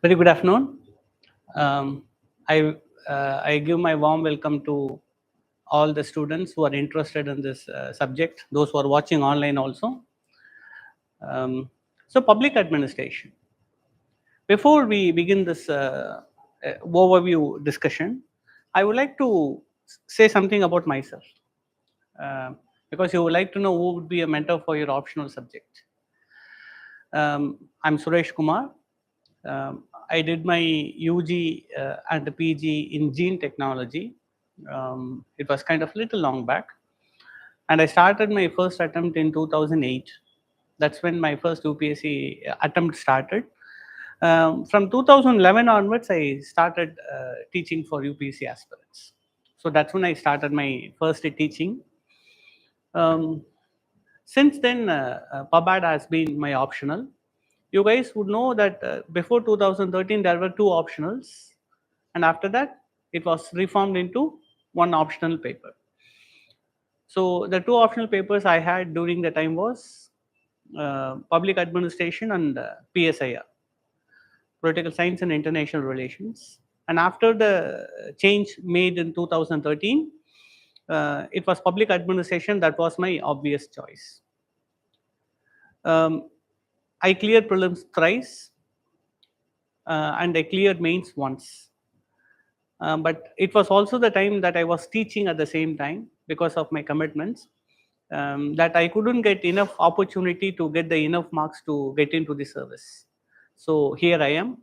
Very good afternoon. Um, I give my warm welcome to all the students who are interested in this subject, those who are watching online also. So, public administration. Before we begin this overview discussion, I would like to say something about myself because you would like to know who would be a mentor for your optional subject. I'm Suresh Kumar. I did my UG and PG in gene technology. It was kind of little long back, and I started my first attempt in 2008. That's when my first UPSC attempt started. From 2011 onwards, I started teaching for UPSC aspirants. So that's when I started my first teaching. Um, since then, PubAd has been my optional. You guys would know that before 2013 there were two optionals, and after that it was reformed into one optional paper. So the two optional papers I had during the time was public administration and PSIR, political science and international relations. And after the change made in 2013, it was public administration that was my obvious choice. um, I cleared prelims thrice, and I cleared mains once. But it was also the time that I was teaching at the same time because of my commitments, that I couldn't get enough opportunity to get the enough marks to get into the service. So here I am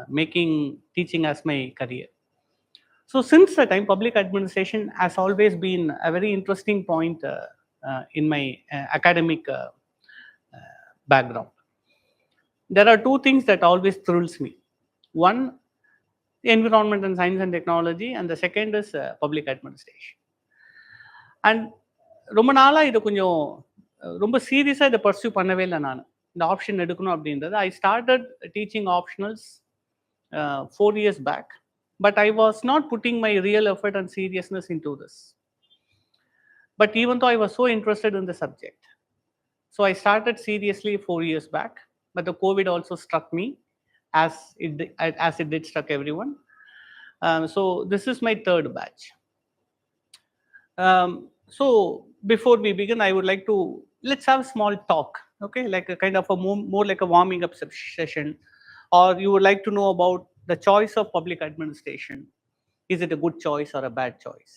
making teaching as my career. So since the time, public administration has always been a very interesting point in my academic background. There are two things that always thrills me. One, environment and science and technology, and the second is public administration. And ரொம்ப நாளா இது கொஞ்சம் ரொம்ப சீரியஸாக இதை pursue பண்ணவே இல்லை. நான் இந்த ஆப்ஷன் எடுக்கணும் அப்படின்றது I started teaching optionals 4 years back, but I was not putting my real effort and seriousness into this. But even though I was so interested in the subject, so I started seriously 4 years back. But the COVID also struck me, as it did struck everyone. So this is my third batch. So before we begin, I would like to let's have a small talk, okay, like a kind of a more like a warming up session, or you would like to know about the choice of public administration. Is it a good choice or a bad choice?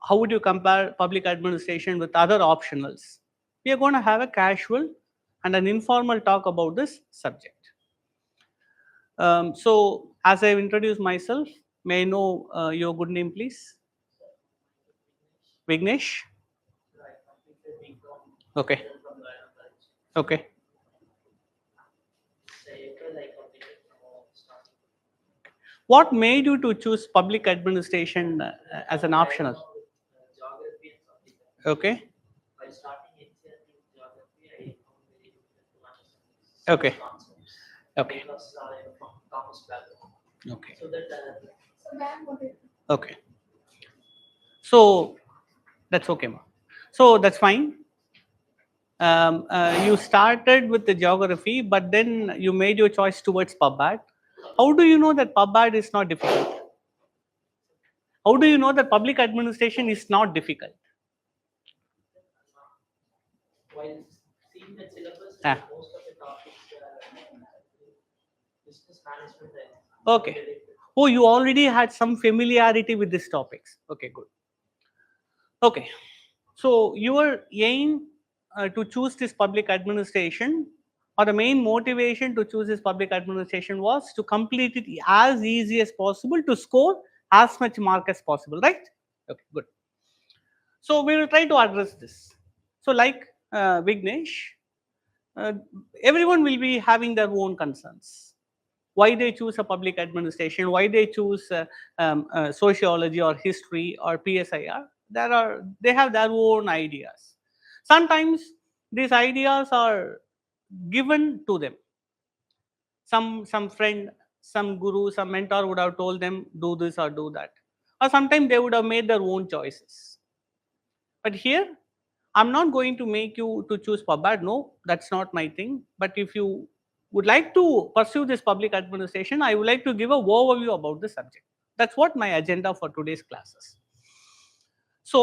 How would you compare public administration with other optionals? We are going to have a casual and an informal talk about this subject. So as I've introduced myself, may I know your good name, please? Vignesh? Okay. Okay. What made you to choose public administration as an optional? Okay. Okay. Okay. Okay. Okay. So that's okay, ma. So that's fine. You started with the geography, but then you made your choice towards PubAd. How do you know that PubAd is not difficult? How do you know that public administration is not difficult? While seeing the syllabus, most of the topics business management. Okay. Oh, you already had some familiarity with these topics. Okay, good. Okay. So your aim to choose this public administration, or the main motivation to choose this public administration, was to complete it as easy as possible to score as much mark as possible, right? Okay, good. So we will try to address this. So like Vignesh, everyone will be having their own concerns. Why they choose a public administration, why they choose sociology or history or PSIR. They have their own ideas. Sometimes these ideas are given to them. Some friend, some guru, some mentor would have told them do this or do that, or sometimes they would have made their own choices. But here I'm not going to make you to choose PubAd. No, that's not my thing. But if you would like to pursue this public administration, I would like to give an overview about the subject. That's what my agenda for today's classes. So,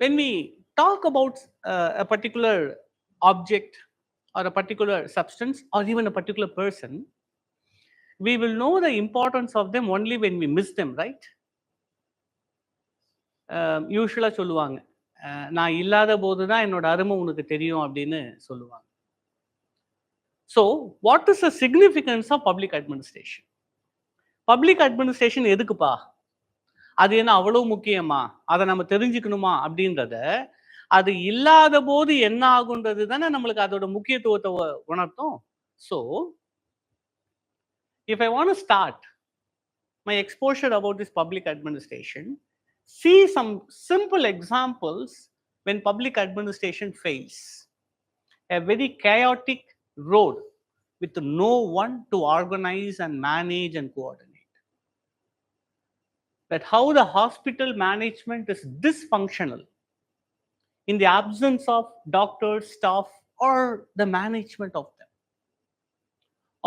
when we talk about a particular object or a particular substance or even a particular person, we will know the importance of them only when we miss them, right? யூஸ்வலாக சொல்லுவாங்க, நான் இல்லாத போது தான் என்னோட அருமை உனக்கு தெரியும் அப்படின்னு சொல்லுவாங்க. So what is the significance of public administration? Public administration எதுக்குப்பா, அது என்ன அவ்வளவு முக்கியமா, அதை நம்ம தெரிஞ்சுக்கணுமா அப்படின்றத, அது இல்லாத போது என்ன ஆகுன்றது தானே நம்மளுக்கு அதோட முக்கியத்துவத்தை உணர்த்தும். So if I want to start my exposure about this public administration, see some simple examples when public administration fails. A very chaotic road with no one to organize and manage and coordinate. That how the hospital management is dysfunctional in the absence of doctors, staff, or the management of them.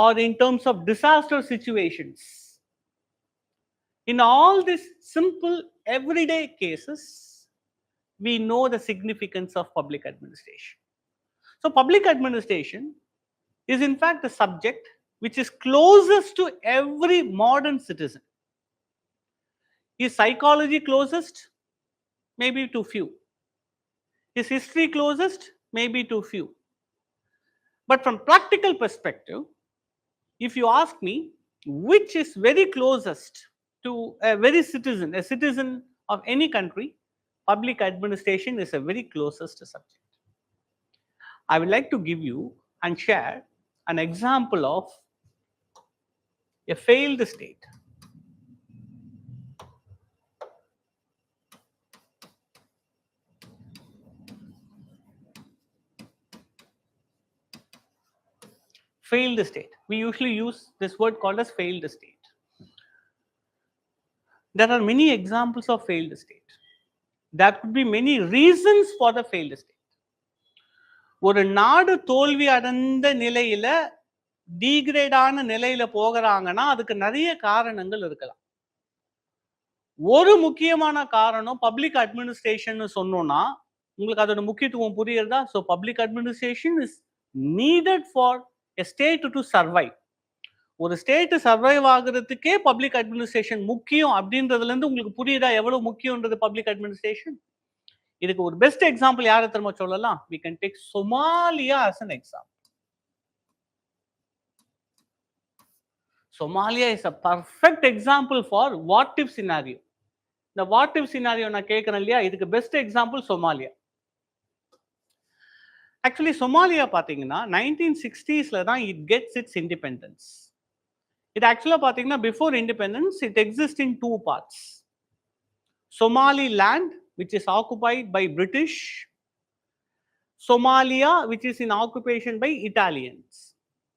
Or in terms of disaster situations. In all these simple everyday cases, we know the significance of public administration. So public administration is in fact the subject which is closest to every modern citizen. Is psychology closest? Maybe to few. Is history closest? Maybe to few. But from practical perspective, if you ask me which is very closest to a very citizen, a citizen of any country, public administration is a very closest subject. I would like to give you and share an example of a failed state. Failed state. We usually use this word called as failed state. There are many examples of failed state. There could be many reasons for the failed state. ஒரு நாடு தோல்வி அடைந்த நிலையில டீக்ரேடான நிலையில போகிறாங்கன்னா அதுக்கு நிறைய காரணங்கள் இருக்கலாம். ஒரு முக்கியமான காரணம் பப்ளிக் அட்மினிஸ்ட்ரேஷன் சொன்னோம்னா உங்களுக்கு அதோட முக்கியத்துவம் புரியுறதா? So public administration is needed for a state to survive. ஒரு ஸ்டேட் சர்வைவ் ஆகுறதுக்கே பப்ளிக் அட்மினிஸ்ட்ரேஷன் முக்கியம் அப்படின்றதுல இருந்து உங்களுக்கு புரியுதா எவ்வளவு முக்கியம்ன்றது பப்ளிக் அட்மினிஸ்ட்ரேஷன்? இதுக்கு ஒரு பெஸ்ட் எக்ஸாம்பிள் யாரை திரும்ப சொல்லலாம்? we can take Somalia as an example. Somalia is a perfect example for what if scenario. இந்த what if scenario நான் கேட்கிறேன் இல்லையா, இதுக்கு best example Somalia. Actually Somalia பார்த்தீங்கன்னா 1960s தான் இட் கெட்ஸ் இட்ஸ் இண்டிபெண்டன்ஸ். இது ஆக்சுவலாக பார்த்தீங்கன்னா before independence it exist in two parts. Somaliland, which is occupied by British, Somalia, which is in occupation by Italians.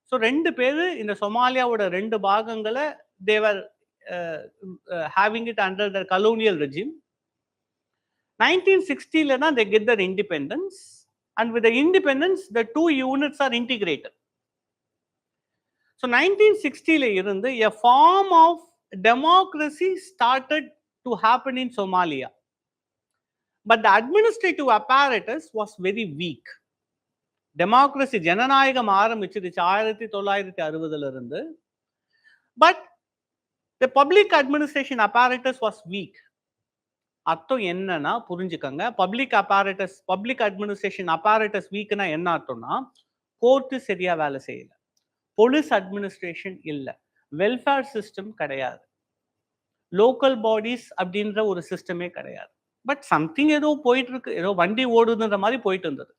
So ரெண்டு பேரு இந்த சொமாலியாவோட ரெண்டு பாகங்களை they were having it under the colonial regime. 1960 தான் they get their independence, and with the independence the two units are integrated. So 1960 இருந்து a form of democracy started to happen in Somalia. But the administrative apparatus was very weak. Democracy, ஜனநாயகம் ஆரம்பிச்சிருச்சு 1960 இருந்து. But the public administration apparatus was weak. அர்த்தம் என்னன்னா புரிஞ்சுக்கங்க, public administration apparatus வீக்னா என்ன அர்த்தம்னா, court சரியா வேலை செய்யல, போலீஸ் அட்மினிஸ்ட்ரேஷன் இல்லை, வெல்ஃபேர் சிஸ்டம் கிடையாது, லோக்கல் பாடிஸ் அப்படின்ற ஒரு சிஸ்டமே கிடையாது. பட் சம்திங் ஏதோ போயிட்டு இருக்கு, ஏதோ வண்டி ஓடுதுன்ற மாதிரி போயிட்டு இருந்தது.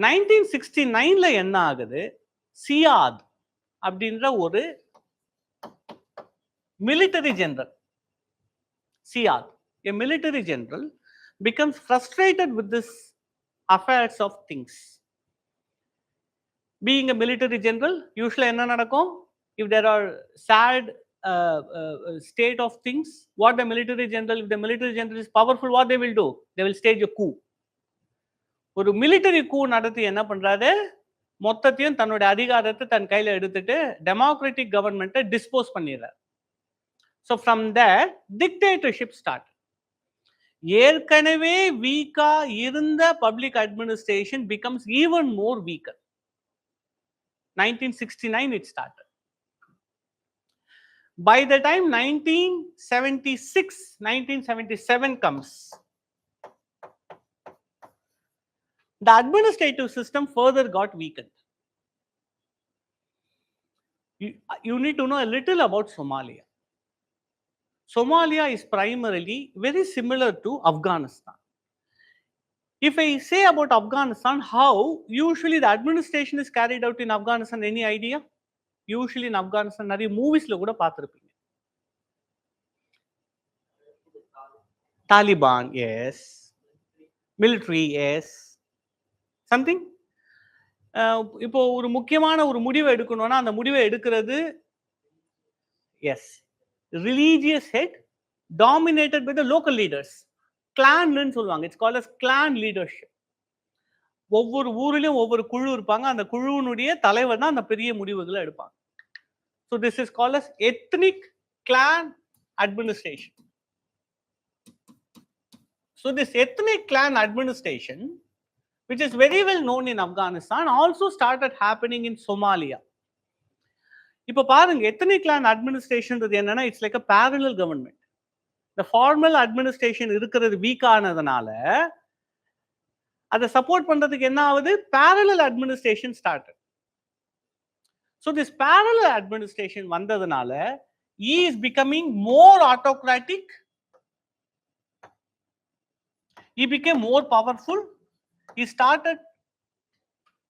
1969 என்ன ஆகுது, சியாத் அப்படின்ற ஒரு military general, Siad, a military general, becomes frustrated with this affairs of things. Being a military general, usually enna nadakum, if there are sad state of things, what the military general, if the military general is powerful, what they will do? They will stage a coup. ஒரு military கூ நடத்தி என்ன பண்றாரு, மொத்தத்தையும் தன்னுடைய அதிகாரத்தை தன் கையில எடுத்துட்டு டெமோக்ராட்டிக் கவர்மெண்ட்டை டிஸ்போஸ் பண்ணிடுறார். So from that dictatorship start. ஏற்கனவே வீக்கா இருந்த public administration becomes even more weaker. 1969 it started. By the time 1976, 1977 comes, the administrative system further got weakened. You need to know a little about Somalia. Somalia is primarily very similar to Afghanistan. If I say about Afghanistan, how usually the administration is carried out in Afghanistan, any idea? Usually in Afghanistan, நிறைய மூவிஸ்ல கூட பார்த்துருப்பீங்க. Taliban, yes. Military, yes. Something? இப்போ ஒரு முக்கியமான ஒரு முடிவை எடுக்கணும்னா அந்த முடிவை எடுக்கிறது as religious head dominated by the local leaders. கிளான்னு சொல்லுவாங்க. It's called as clan leadership. ஒவ்வொரு ஊரிலும் ஒவ்வொரு குழு இருப்பாங்க. அந்த குழுவினுடைய தலைவர் தான் அந்த பெரிய முடிவுகளை எடுப்பாங்க. So this is called as ethnic clan administration. So this ethnic clan administration, which is very well known in Afghanistan, also started happening in Somalia. இப்போ பாருங்க, எத்னிக் கிளான் அட்மினிஸ்ட்ரேஷன் என்னன்னா it's like a parallel government. The formal administration இருக்கிறது week ஆனதுனால அதை support பண்றதுக்கு என்ன ஆகுது, parallel administration started. So this parallel administration வந்ததுனால he is becoming more autocratic. He became more powerful. He started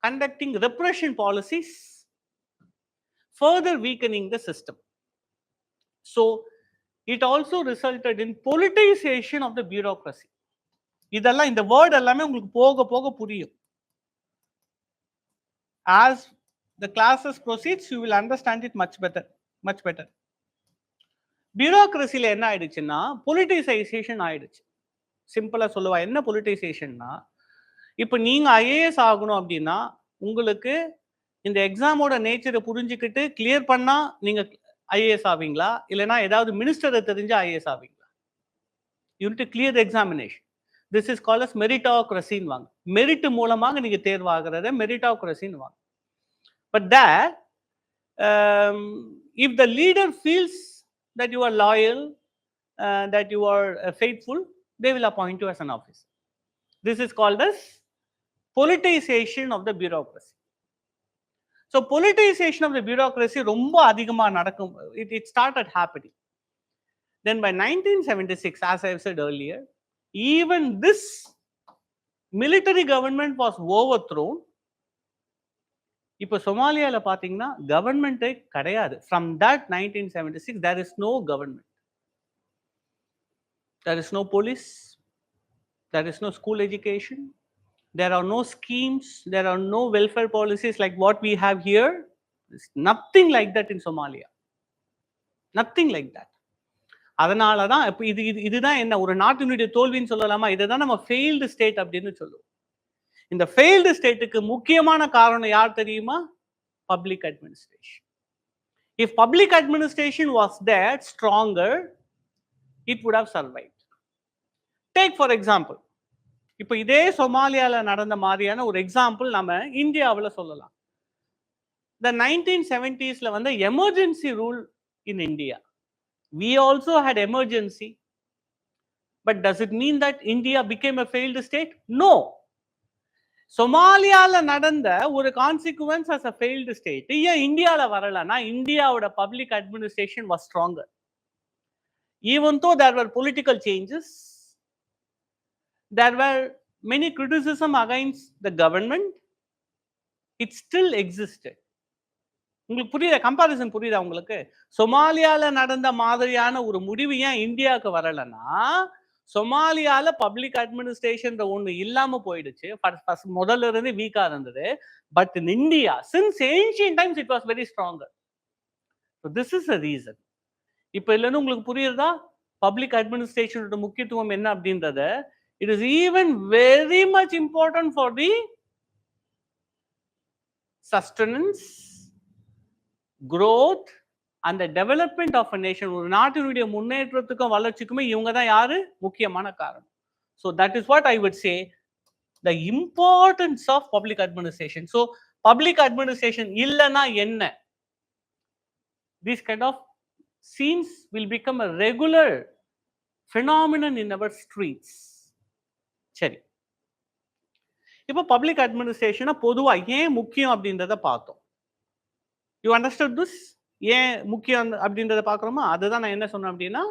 conducting repression policies, further weakening the system. So it also resulted in politicization of the bureaucracy. இதெல்லாம் இந்த word எல்லாமே உங்களுக்கு போக போக புரியும். As the classes proceeds, you will understand it much better. bureaucracyல என்ன ஆயிடுச்சுன்னா politicization ஆயிடுச்சு. சிம்பிளா சொல்லுவா, என்ன politicization-னா, இப்போ நீங்க ஐஏஎஸ் ஆகணும் அப்படின்னா உங்களுக்கு இந்த எக்ஸாமோட நேச்சரை புரிஞ்சுக்கிட்டு கிளியர் பண்ணா நீங்க ஐஏஎஸ் ஆவீங்களா, இல்லைன்னா ஏதாவது மினிஸ்டரை தெரிஞ்சு ஐஏஎஸ் ஆவீங்களா? You need to clear the examination. This is called as மெரிட்டாக்ரஸின்னு வாங்க. மெரிட் மூலமாக நீங்க தேர்வாகிறத மெரிட்டாக்ரஸின்னு வாங்க. But that if the leader feels that you are loyal, that you are faithful, they will appoint you as an officer. This is called as politicization of the bureaucracy. So politicization of the bureaucracy ரொம்ப அதிகமா நடக்கும். It started happening. Then by 1976, as I said earlier, even this military government was overthrown. இப்போ சோமாலியால பாத்தீங்கன்னா கவர்மெண்டே கிடையாது. From that 1976 there is no government. There is no police, there is no school education, there are no schemes, there are no welfare policies like what we have here. There's nothing like that in Somalia. Nothing like that. அதனால தான் இப்போ இதுதான் என்ன ஒரு நாட்டினுடைய தோல்வின்னு சொல்லலாமா? இதுதான் நம்ம ஃபெயில்டு ஸ்டேட் அப்படின்னு சொல்லுவோம். இந்த ஃபெயில்டு ஸ்டேட்டுக்கு முக்கியமான காரணம் யார் தெரியுமா? Public administration. If public administration was that stronger, it would have survived. Take for example, இப்போ இதே சோமாலியால நடந்த மாதிரியான ஒரு எக்ஸாம்பிள் நம்ம இந்தியாவில் சொல்லலாம். The 1970s வந்து emergency rule in India. We also had emergency, but does it mean that India became a failed state? No. சோமாலியால நடந்த ஒரு consequence as a failed state ஏன் இந்தியால வரலன்னா இந்தியாவோட public administration was stronger. Even though there were political changes, there were many criticism against the government, it still existed. உங்களுக்கு புரியுதா? Comparison புரியுதா உங்களுக்கு? சோமாலியால நடந்த மாதிரியான ஒரு முடிவு ஏன் இந்தியாவுக்கு வரலன்னா சோமாலியால பப்ளிக் அட்மினிஸ்ட்ரேஷன் ஒன்று இல்லாம போயிடுச்சு. முதல்ல இருந்து வீக்கா இருந்தது. But in India since ancient times it was very stronger. So this is a reason. இப்போ இல்லைன்னு உங்களுக்கு புரியுறதா பப்ளிக் அட்மினிஸ்ட்ரேஷனோட முக்கியத்துவம் என்ன அப்படின்றத? It is even very much important for the sustenance, growth and the development of a nation. ஒரு நாட்டினுடைய முன்னேற்றத்துக்கும் வளர்ச்சிக்குமே இவங்க தான் யாரு முக்கியமான காரணம். So that is what I would say the importance of public administration. So public administration இல்லனா என்ன? These kind of scenes will become a regular phenomenon in our streets. சரி, இப்போ பப்ளிக் அட்மினிஸ்ட்ரேஷனை பொதுவா ஏன் முக்கியம் அப்படின்றத பார்த்தோம். You understood this? ஏன் முக்கியம் அப்படின்றத பார்க்குறோமா? அதுதான் நான் என்ன சொன்னேன் அப்படின்னா,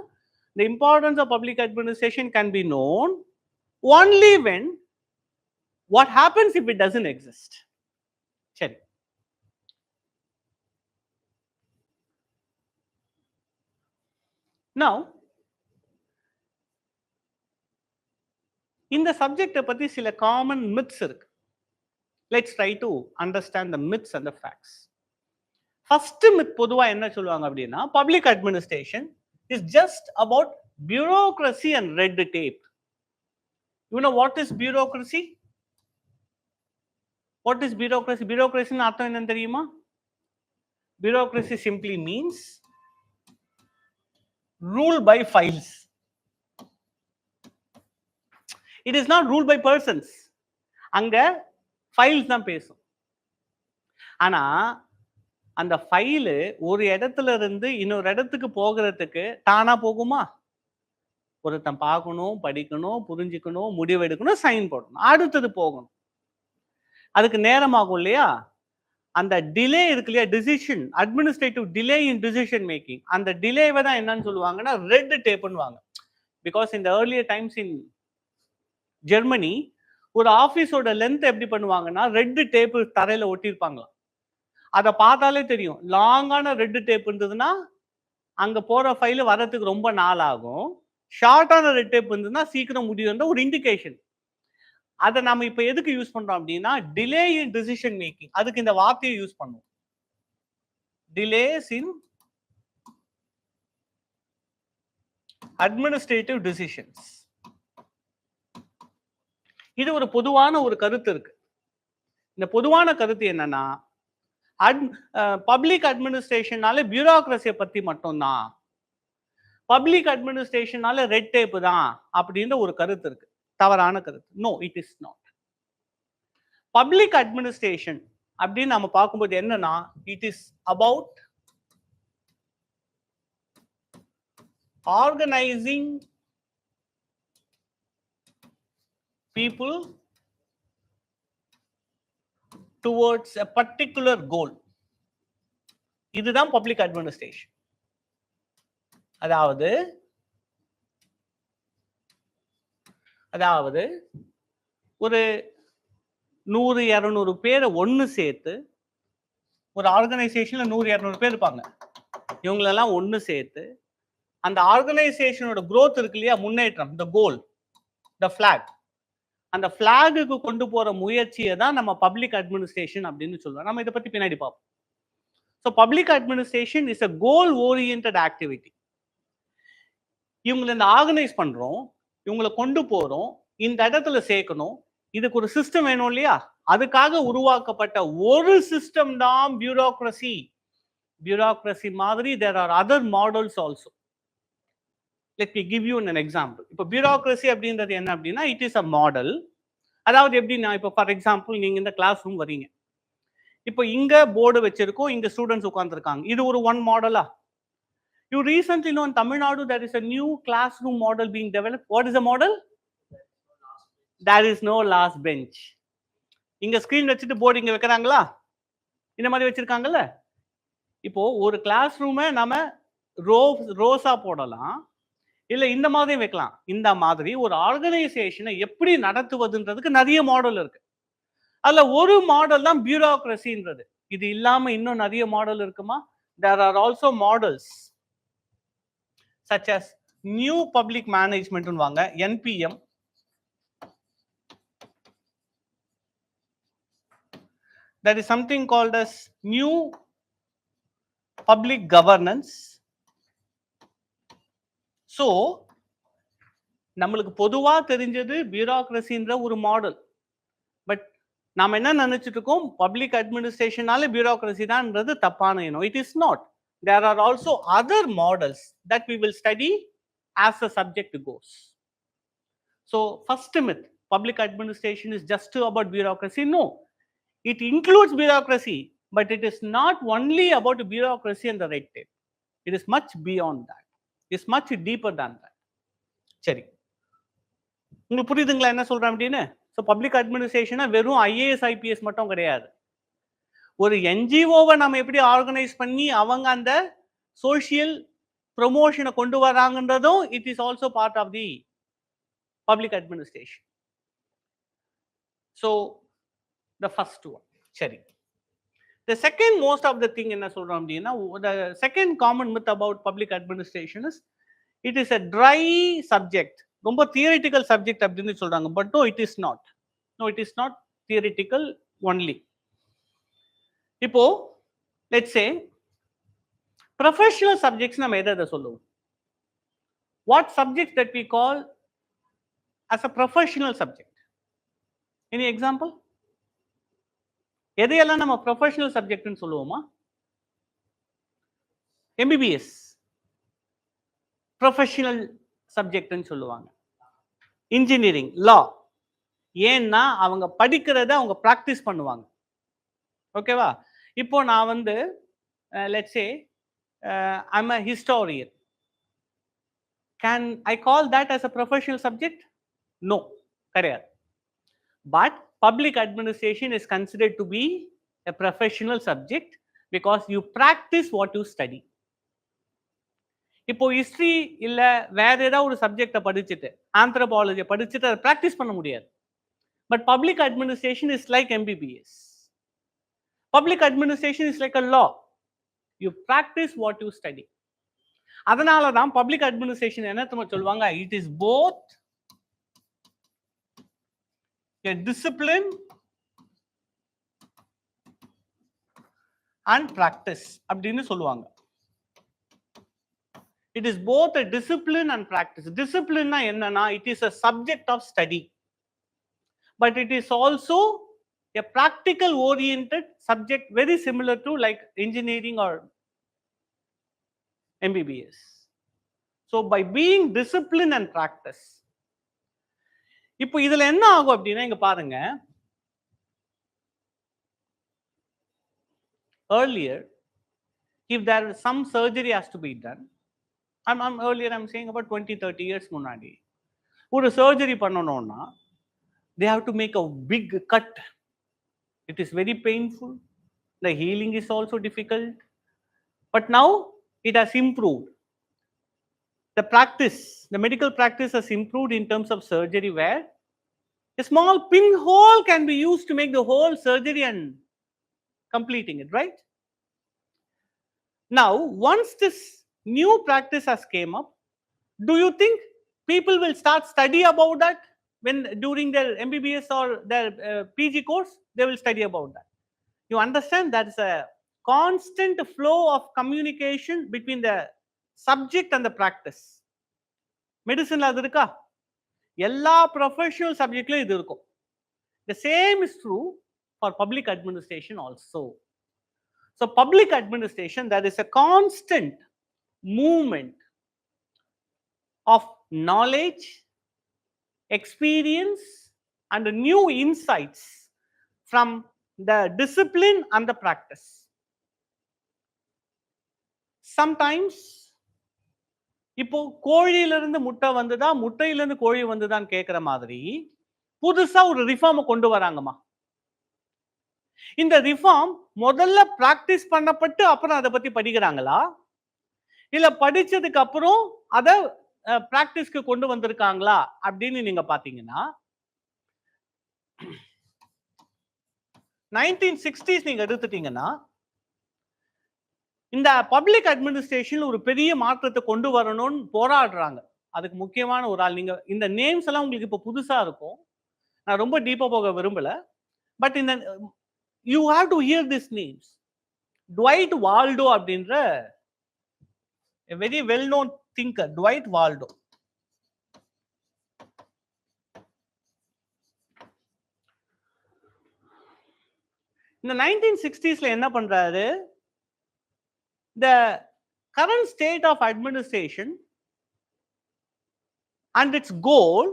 the importance of public administration can be known only when what happens if it doesn't exist. சரி, now இந்த சப்ஜெக்டை பத்தி சில காமன் மித்ஸ் இருக்கு. Let's try to understand the myths and the facts. First myth பொதுவா என்ன சொல்லுவாங்க அப்படின்னா, public administration is just about bureaucracy and red tape. You know what is bureaucracy? What is bureaucracy? Bureaucracy ன்னு அர்த்தம் என்னன்னு தெரியுமா? Bureaucracy simply means rule by files. It is not ruled by persons. அங்க files தான் பேசும். ஆனா அந்த file ஒரு இடத்துல இருந்து இன்னொரு இடத்துக்கு போகிறதுக்கு தானா போகுமா? ஒருத்தன் பார்க்கணும், படிக்கணும், புரிஞ்சுக்கணும், முடிவெடுக்கணும், சைன் போடணும், அடுத்தது போகணும். அதுக்கு நேரமாகும் இல்லையா? அந்த டிலே இருக்கு இல்லையா, decision, administrative delay in decision making, அந்த டிலேவை தான் என்னன்னு சொல்லுவாங்கன்னா ரெட் டேப்னுவாங்க. பிகாஸ் இந்த ஏர்லியர் டைம்ஸ் இன் ஜெர்மனி ஒரு ஆஃபீஸோட லென்த் எப்படி பண்ணுவாங்கன்னா ரெட் டேப் தரையில ஒட்டியிருப்பாங்களாம். அதை பார்த்தாலே தெரியும், லாங்கான ரெட் டேப் இருந்ததுன்னா அங்க போற ஃபைல் வரதுக்கு ரொம்ப நாள் ஆகும், ஷார்ட்டான ரெட் டேப் இருந்ததுன்னா சீக்கிரம் முடியுன்ற ஒரு இண்டிகேஷன். அதை நம்ம இப்ப எதுக்கு யூஸ் பண்றோம் அப்படின்னா, டிலே இன் டிசிஷன் மேக்கிங், அதுக்கு இந்த வார்த்தையை யூஸ் பண்ணுவோம். டிலேஸ் இன் அட்மினிஸ்ட்ரேட்டிவ் டிசிஷன்ஸ். இது ஒரு பொதுவான ஒரு கருத்து இருக்கு. இந்த பொதுவான கருத்து என்னன்னா, பப்ளிக் அட்மினிஸ்ட்ரேஷனால பியூரோக்ரஸியை பத்தி மட்டும்தான், பப்ளிக் அட்மினிஸ்ட்ரேஷனால ரெட் டேப் தான் அப்படின்ற ஒரு கருத்து இருக்கு. தவறான கருத்து. No, it is not. Public administration அப்படின்னு நம்ம பார்க்கும்போது என்னன்னா, it is about organizing people towards a particular goal. இதுதான் பப்ளிக் அட்மினிஸ்ட்ரேஷன். அதாவது ஒரு 100-200 பேரை ஒன்று சேர்த்து, ஒரு ஆர்கனைசேஷன்ல 100-200 பேர் இருப்பாங்க, இவங்களெல்லாம் ஒன்று சேர்த்து அந்த ஆர்கனைசேஷனோட growth இருக்கு இல்லையா, முன்னேற்றம், the goal, the flag, அந்த பிளாகுக்கு கொண்டு போற முயற்சியை தான் நம்ம பப்ளிக் அட்மினிஸ்ட்ரேஷன் அப்படின்னு சொல்றோம். நம்ம இதை பத்தி பின்னாடி பார்ப்போம். So public administration is a goal oriented activity. இவங்களை இந்த ஆர்கனைஸ் பண்றோம், இவங்களை கொண்டு போறோம், இந்த இடத்துல சேர்க்கணும், இதுக்கு ஒரு சிஸ்டம் வேணும் இல்லையா, அதுக்காக உருவாக்கப்பட்ட ஒரு சிஸ்டம் தான் பியூரோக்ரஸி. பியூரோக்ரஸி மாதிரி there are other models also. Let me give you an example. இப்போ பியூரோக்ரஸி அப்படின்றது என்ன அப்படின்னா, இட் இஸ் அ மாடல். அதாவது எப்படின்னா, இப்போ ஃபார் எக்ஸாம்பிள் நீங்க இந்த கிளாஸ் ரூம் வரீங்க, இப்போ இங்க போர்டு வச்சிருக்கோம், இங்க ஸ்டூடெண்ட்ஸ் உட்கார்ந்துருக்காங்க, இது ஒரு ஒன் மாடலா? You recently know in Tamil Nadu there is a new classroom model being developed. What is the model? There is no last bench. இங்க ஸ்கிரீன் வச்சுட்டு போர்டு இங்க வைக்கிறாங்களா, இந்த மாதிரி வச்சிருக்காங்கல்ல. இப்போ ஒரு கிளாஸ் ரூமை நம்ம ரோஸா போடலாம், இல்ல இந்த மாதிரி வைக்கலாம். இந்த மாதிரி ஒரு ஆர்கனைசேஷனை எப்படி நடத்துவதுன்றதுக்கு நிறைய மாடல் இருக்கு. அதுல ஒரு மாடல் தான் பியூரோக்ரஸின்றது. இது இல்லாம இன்னும் நிறைய மாடல் இருக்குமா? There are also models such as new public management னுவாங்க, NPM. There is something called as new public governance. So நம்மளுக்கு பொதுவா தெரிஞ்சது பியூரோக்ரஸின்ற ஒரு மாடல். பட் நாம என்ன நினைச்சிட்டு இருக்கோம், பப்ளிக் அட்மினிஸ்ட்ரேஷனால பியூரோக்ரஸி தான்ன்றது தப்பான எண்ணம். It is not. There are also other models that we will study as the subject goes. So first myth, public administration is just about bureaucracy. No, it includes bureaucracy, but it is not only about bureaucracy and the red tape. It is much beyond that. It's much deeper than that. சரி, உங்களுக்கு புரியுதுங்களா என்ன சொல்றேன் அப்படின்னு? So public அட்மினிஸ்ட்ரேஷனா வெறும் IAS IPS மட்டும் கிடையாது. ஒரு என்ஜிஓவை நம்ம எப்படி ஆர்கனைஸ் பண்ணி அவங்க அந்த சோஷியல் ப்ரொமோஷனை கொண்டு வராங்கன்றதும் it is also part of the public administration. So the first one. சரி, the second most of the thing என்ன சொல்றோம் அப்படின்னா, the second common myth about public administration is it is a dry subject. ரொம்ப theoretical subject அப்படின்னு சொல்றாங்க. But no, it is not. No, it is not theoretical only. இப்போ let's say professional subjects நம்ம எதை சொல்லுவோம்? What subject that we call as a professional subject? Any example? எதையெல்லாம் நம்ம professional சப்ஜெக்ட்னு சொல்லுவோமா? எம்பிபிஎஸ் ப்ரொஃபஷனல் சப்ஜெக்ட்னு சொல்லுவாங்க. இன்ஜினியரிங், லா, ஏன்னா அவங்க படிக்கிறத அவங்க ப்ராக்டிஸ் பண்ணுவாங்க. ஓகேவா? இப்போ நான் வந்து let's say I am a historian. Can I call that as a professional subject? No, கிடையாது. But public administration is considered to be a professional subject because you practice what you study. இப்போ history இல்ல வேற ஏதாவது ஒரு சப்ஜெக்டை படிச்சுட்டு ஆந்த்ரோபாலஜியை படிச்சுட்டு அதை ப்ராக்டிஸ் பண்ண முடியாது. But public administration is like MBBS. Public administration is like a law. You practice what you study. அதனால தான் பப்ளிக் அட்மினிஸ்ட்ரேஷன் என்ன சொல்லுவாங்க, it is both a discipline and practice அப்படின்னு சொல்லுவாங்க. It is both a discipline and practice. Discipline என்னன்னா, it is a subject of study, but it is also a practical oriented subject, very similar to like engineering or MBBS. So by being discipline and practice, இப்போ இதுல என்ன ஆகும் அப்படின்னா, இங்க பாருங்க, earlier if there is some surgery has to be done, I'm saying about 20-30 years முன்னாடி ஒரு surgery பண்ணணும்னா they have to make a big cut. It is very painful. The healing is also difficult. But now it has improved. The practice, the medical practice has improved in terms of surgery, where a small pinhole can be used to make the whole surgery and completing it, right? Now, once this new practice has came up, do you think people will start study about that when during their MBBS or their PG course? They will study about that. You understand that is a constant flow of communication between the subject and the practice. Medicine la irukka, எல்லா professional சப்ஜெக்ட்லயும் இது இருக்கும். The same is true for public administration also. So public administration, there is a constant movement of knowledge, experience and new insights from the discipline and the practice. Sometimes இப்போ கோழியில இருந்து முட்டை வந்ததா, முட்டையில இருந்து கோழி வந்ததான்னு கேட்கிற மாதிரி புதுசா ஒரு ரிஃபார்மை கொண்டு வராங்கம்மா. இந்த ரிஃபார்ம் முதல்ல பிராக்டிஸ் பண்ணப்பட்டு அப்புறம் அதை பத்தி படிக்கிறாங்களா, இல்ல படிச்சதுக்கு அப்புறம் அதை பிராக்டிஸ்க்கு கொண்டு வந்திருக்காங்களா அப்படின்னு நீங்க பாத்தீங்கன்னா, 1960s நீங்க எடுத்துட்டீங்கன்னா, இந்த பப்ளிக் அட்மினிஸ்ட்ரேஷன் ஒரு பெரிய மாற்றத்தை கொண்டு வரணும்னு போராடுறாங்க. அதுக்கு முக்கியமான ஒரு ஆள், நீங்க இந்த நேம்ஸ் எல்லாம் உங்களுக்கு இப்போ புதுசா இருக்கும், நான் ரொம்ப டீப்பா போக விரும்பல. பட் இந்த you have to hear this names. Dwight Waldo அப்படின்ற a very well known thinker, Dwight Waldo. இந்த 1960s என்ன பண்றாரு, the current state of administration and its goal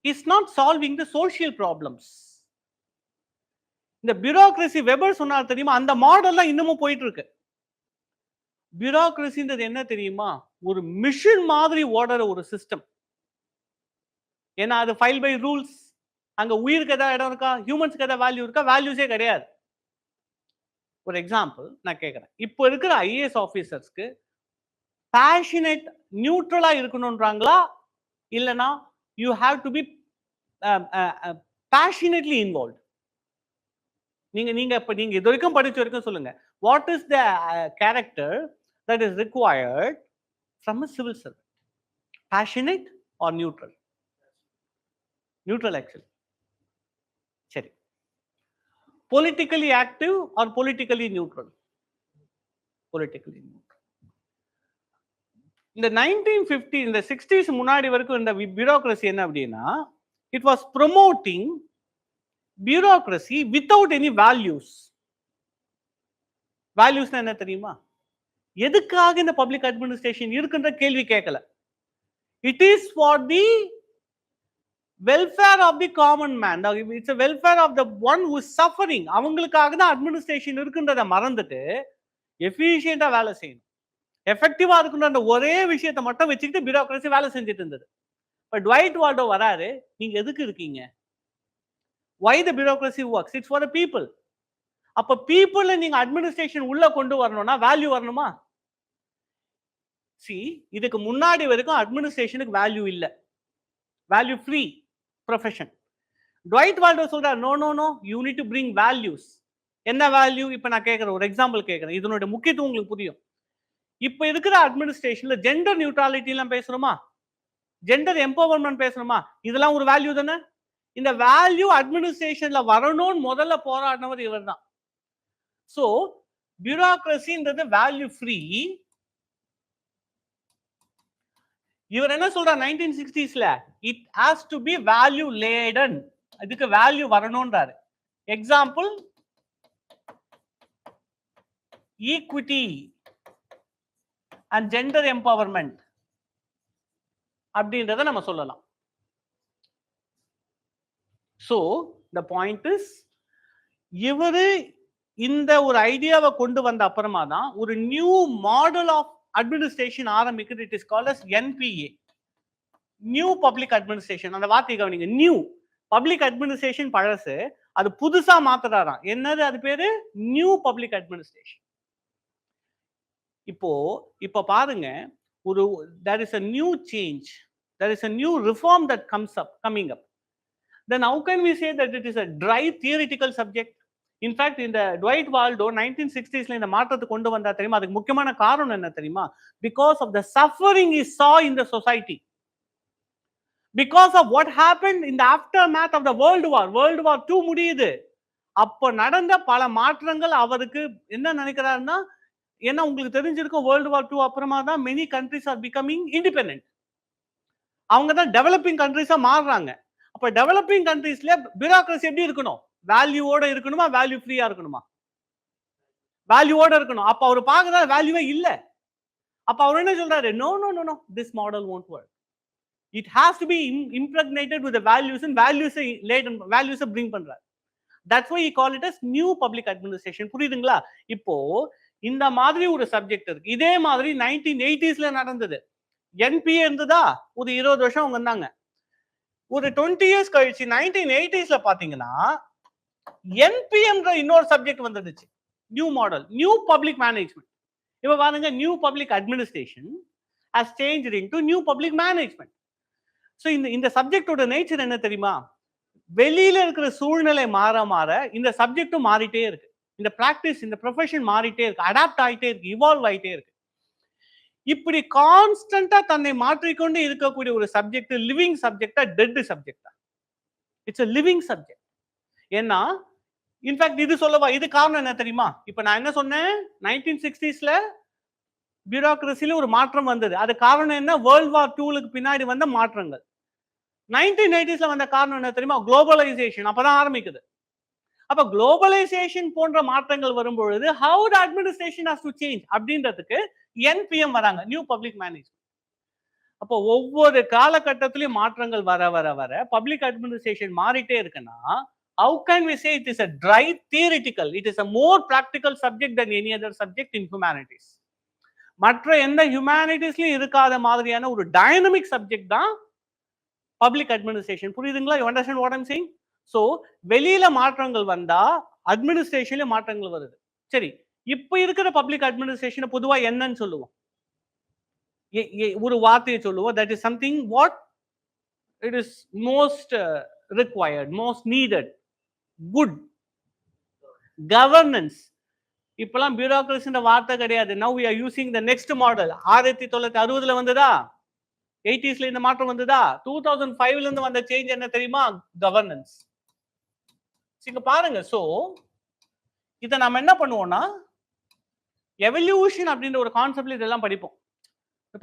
is not solving the social problems. இந்த bureaucracy weber சொன்னார் தெரியுமா, அந்த மாடல்லாம் இன்னமும் போயிட்டு இருக்கு. bureaucracyன்றது என்ன தெரியுமா, ஒரு மிஷின் மாதிரி ஓடுற ஒரு சிஸ்டம். ஏன்னா அது ஃபைல் பை ரூல்ஸ், அங்க உயிருக்கு ஏதாவது இடம் இருக்கா, ஹியூமன்ஸ்க்கு ஏதாவது வேல்யூ இருக்கா, வேல்யூஸே கிடையாது. ஒரு எக்ஸாம்பிள் நான் கேட்குறேன், இப்போ இருக்கிற ஐஏஎஸ் ஆஃபீஸர்ஸ்க்கு பேஷனேட் நியூட்ரலா இருக்கணும்ன்றாங்களா, இல்லைனா you have to be passionately involve. நீங்க இப்போ நீங்க இது வரைக்கும் படிச்ச வரைக்கும் சொல்லுங்க, what is the character that is required from a civil servant, passionate or neutral? Neutral actually. சரி, politically active or politically neutral? Politically neutral. இந்த 1950 இந்த 60s முன்னாடி வரைக்கும் இந்த bureaucracy என்ன அப்படின்னா, it was promoting bureaucracy without any values. values என்ன தெரியுமா, எதுக்காக இந்த பப்ளிக் அட்மினிஸ்ட்ரேஷன் இருக்குன்ற கேள்வி கேட்கல. it is for the welfare of the common man, it's a welfare of the one who is suffering. அவங்களுக்காக தான் அட்மினிஸ்ட்ரேஷன் இருக்குன்றதை மறந்துட்டு எஃபிஷியண்டா வேலை செய்யணும், எஃபெக்டிவா இருக்குன்ற அந்த ஒரே விஷயத்தை மட்டும் வச்சுக்கிட்டு பியூரோக்ரசி வேலை செஞ்சுட்டு இருந்தது. பட் டுவைட் வால்டோ வராரு, நீங்க எதுக்கு இருக்கீங்க, why the bureaucracy works, it's for the people. அப்ப people நீங்க அட்மினிஸ்ட்ரேஷன் உள்ள கொண்டு வரணும்னா வேல்யூ வரணுமா? see, இதுக்கு முன்னாடி வரைக்கும் அட்மினிஸ்ட்ரேஷனுக்கு வேல்யூ இல்ல, value free profession. Dwight Waldo சொல்றார், no no no, you need to bring values. என்ன வேல்யூ? இப்ப நான் கேட்கிறேன், ஒரு எக்ஸாம்பிள் கேட்கிறேன், இதனுடைய முக்கியத்துவம் உங்களுக்கு புரியும். இப்ப இருக்கிற அட்மினிஸ்ட்ரேஷன்ல ஜெண்டர் நியூட்ரலிட்டி எல்லாம் பேசணுமா, ஜெண்டர் எம்பவர்மெண்ட் பேசணுமா, இதெல்லாம் ஒரு வேல்யூ தானே. இந்த வேல்யூ அட்மினிஸ்ட்ரேஷன்ல வரணும்னு முதல்ல போராடினவர் இவர் தான். சோ பியூரோக்ரசின்றது வேல்யூ ஃப்ரீ. இவர் என்ன சொல்றார் 1960ஸ்ல, it has to be value laden, இதுக்கு வேல்யூ வரணும்ன்றாரு. Example, equity and gender empowerment அப்படின்றத நம்ம சொல்லலாம். சோ த பாயிண்ட் இஸ், இவரு இந்த ஒரு ஐடியாவை கொண்டு வந்த அப்புறமா தான் ஒரு நியூ மாடல் ஆஃப் அட்மினிஸ்ட்ரேஷன் ஆரம்பிக்குது. It is called as NPA, new public administration. அந்த வார்த்தை கவனிங்க, நியூ. பப்ளிக் அட்மினிஸ்ட்ரேஷன் பழசு, அது புதுசா மாத்துறாராம். என்னது அது பேரு? New public administration. இப்போ பாருங்க, ஒரு there is a new change, there is a new reform that coming up. Then how can we say that it is a dry theoretical subject? In fact, இந்த டுவைட் வால்டோ 1960ஸ்ல இந்த மாற்றத்தை கொண்டு வந்தா தெரியுமா, அதுக்கு முக்கியமான காரணம் என்ன தெரியுமா? Because of the suffering he saw in the society, because of what happened in the aftermath of the world war 2 முடியுது. அப்ப நடந்த பல மாற்றங்கள் அவருக்கு என்ன நினைக்கிறாருன்னா, ஏன்னா உங்களுக்கு தெரிஞ்சிருக்கும், வேர்ல்டு வார் 2 அப்புறமா தான் many countries are becoming independent. அவங்க தான் டெவலப்பிங் கண்ட்ரிஸா மாறுறாங்க. அப்ப டெவலப்பிங் கண்ட்ரீஸ்ல பியூரோக்ரசி எப்படி இருக்கணும்? வேல்யூவோட இருக்கணுமா, வேல்யூ ஃப்ரீயா இருக்கணுமா? வேல்யூவோட இருக்கணும். அப்ப அவர் பார்க்கறத வேல்யூவே இல்ல. அப்ப அவர் என்ன சொல்றாரு? No no no no, this model won't work. It has to be impregnated with the values, and values bring பண்றாரு. That's why he call it as new public administration. புரியுதுங்களா? இப்போ இந்த மாதிரி ஒரு சப்ஜெக்ட் இருக்கு. இதே மாதிரி 1980ஸ்ல நடந்தது. என்பிஏ இருந்ததா, ஒரு 20 வருஷம் அவங்க வந்தாங்க. ஒரு 20 இயர்ஸ் கழிச்சு 1980ஸ்ல பாத்தீங்கன்னா என்பிஎம்ன்ற இன்னொரு சப்ஜெக்ட் வந்துடுச்சு. New model, new public management. இப்ப பாருங்க, new public administration has changed into new public management. So இந்த சப்ஜெக்டோட நேச்சர் என்ன தெரியுமா? வெளியில இருக்கிற சூழ்நிலை மாற மாற இந்த சப்ஜெக்டும் மாறிட்டே இருக்கு. இந்த பிராக்டிஸ், இந்த ப்ரொஃபஷன் மாறிட்டே இருக்கு, அடாப்ட் ஆயிட்டே இருக்கு, இவால்வ் ஆயிட்டே இருக்கு. இப்படி கான்ஸ்டன்டா தன்னை மாற்றிக்கொண்டு இருக்கக்கூடிய ஒரு சப்ஜெக்ட் லிவிங் சப்ஜெக்டா, டெட் சப்ஜெக்டா? It's a living subject. ஏன்னா இன்ஃபேக்ட் இது சொல்லவா, இது காரணம் என்ன தெரியுமா? இப்ப நான் என்ன சொன்னேன், 1960ஸ்ல பியூரோக்ரசில ஒரு மாற்றம் வந்தது. அது காரணம் என்ன? வேர்ல்ட் வார் 2க்கு பின்னாடி வந்த மாற்றங்கள். 1980ஸ்ல வந்த காரணம் என்ன தெரியுமா? குளோபலைசேஷன் அப்பதான் ஆரம்பிக்குது. அப்ப குளோபலைசேஷன் போன்ற மாற்றங்கள் வரும்பொழுது how the administration has to change அப்படின்றதுக்கு என்பிஎம் வராங்க, நியூ பப்ளிக் மேனேஜ்மெண்ட். அப்போ ஒவ்வொரு காலகட்டத்திலையும் மாற்றங்கள் வர வர வர பப்ளிக் அட்மினிஸ்ட்ரேஷன் மாறிட்டே இருக்குன்னா how can we say it is a dry theoretical, it is a more practical subject than any other subject in humanities. மற்ற எந்த ஹியூமானிட்டிஸ்லயும் இருக்காத மாதிரியான ஒரு டைனமிக் சப்ஜெக்ட் தான் பப்ளிக் அட்மினிஸ்ட்ரேஷன். புரியுதுங்களா? You understand what I'm saying? So வெளியில மாற்றங்கள் வந்தா அட்மினிஸ்ட்ரேஷன்ல மாற்றங்கள் வருது. சரி, இப்ப இருக்கிற பப்ளிக் அட்மினிஸ்ட்ரேஷன் பொதுவா என்னன்னு சொல்லுவோம்? ஒரு வார்த்தையை சொல்லுவோம், that is something what it is most required, most needed, good governance. இப்பெல்லாம் பியூரோக்ரஸின்ற வார்த்தை கிடையாது. Now we are using the next model. 1960 வந்ததா, 80s இந்த மாற்றம் வந்ததா, 2005 இருந்து வந்த சேஞ்ச் என்ன தெரியுமா? கவர்னன்ஸ். இங்க பாருங்க. சோ இத நாம என்ன பண்ணுவோம்னா எவல்யூஷன் அப்படின்ற ஒரு கான்செப்ட்ல இதெல்லாம் படிப்போம்.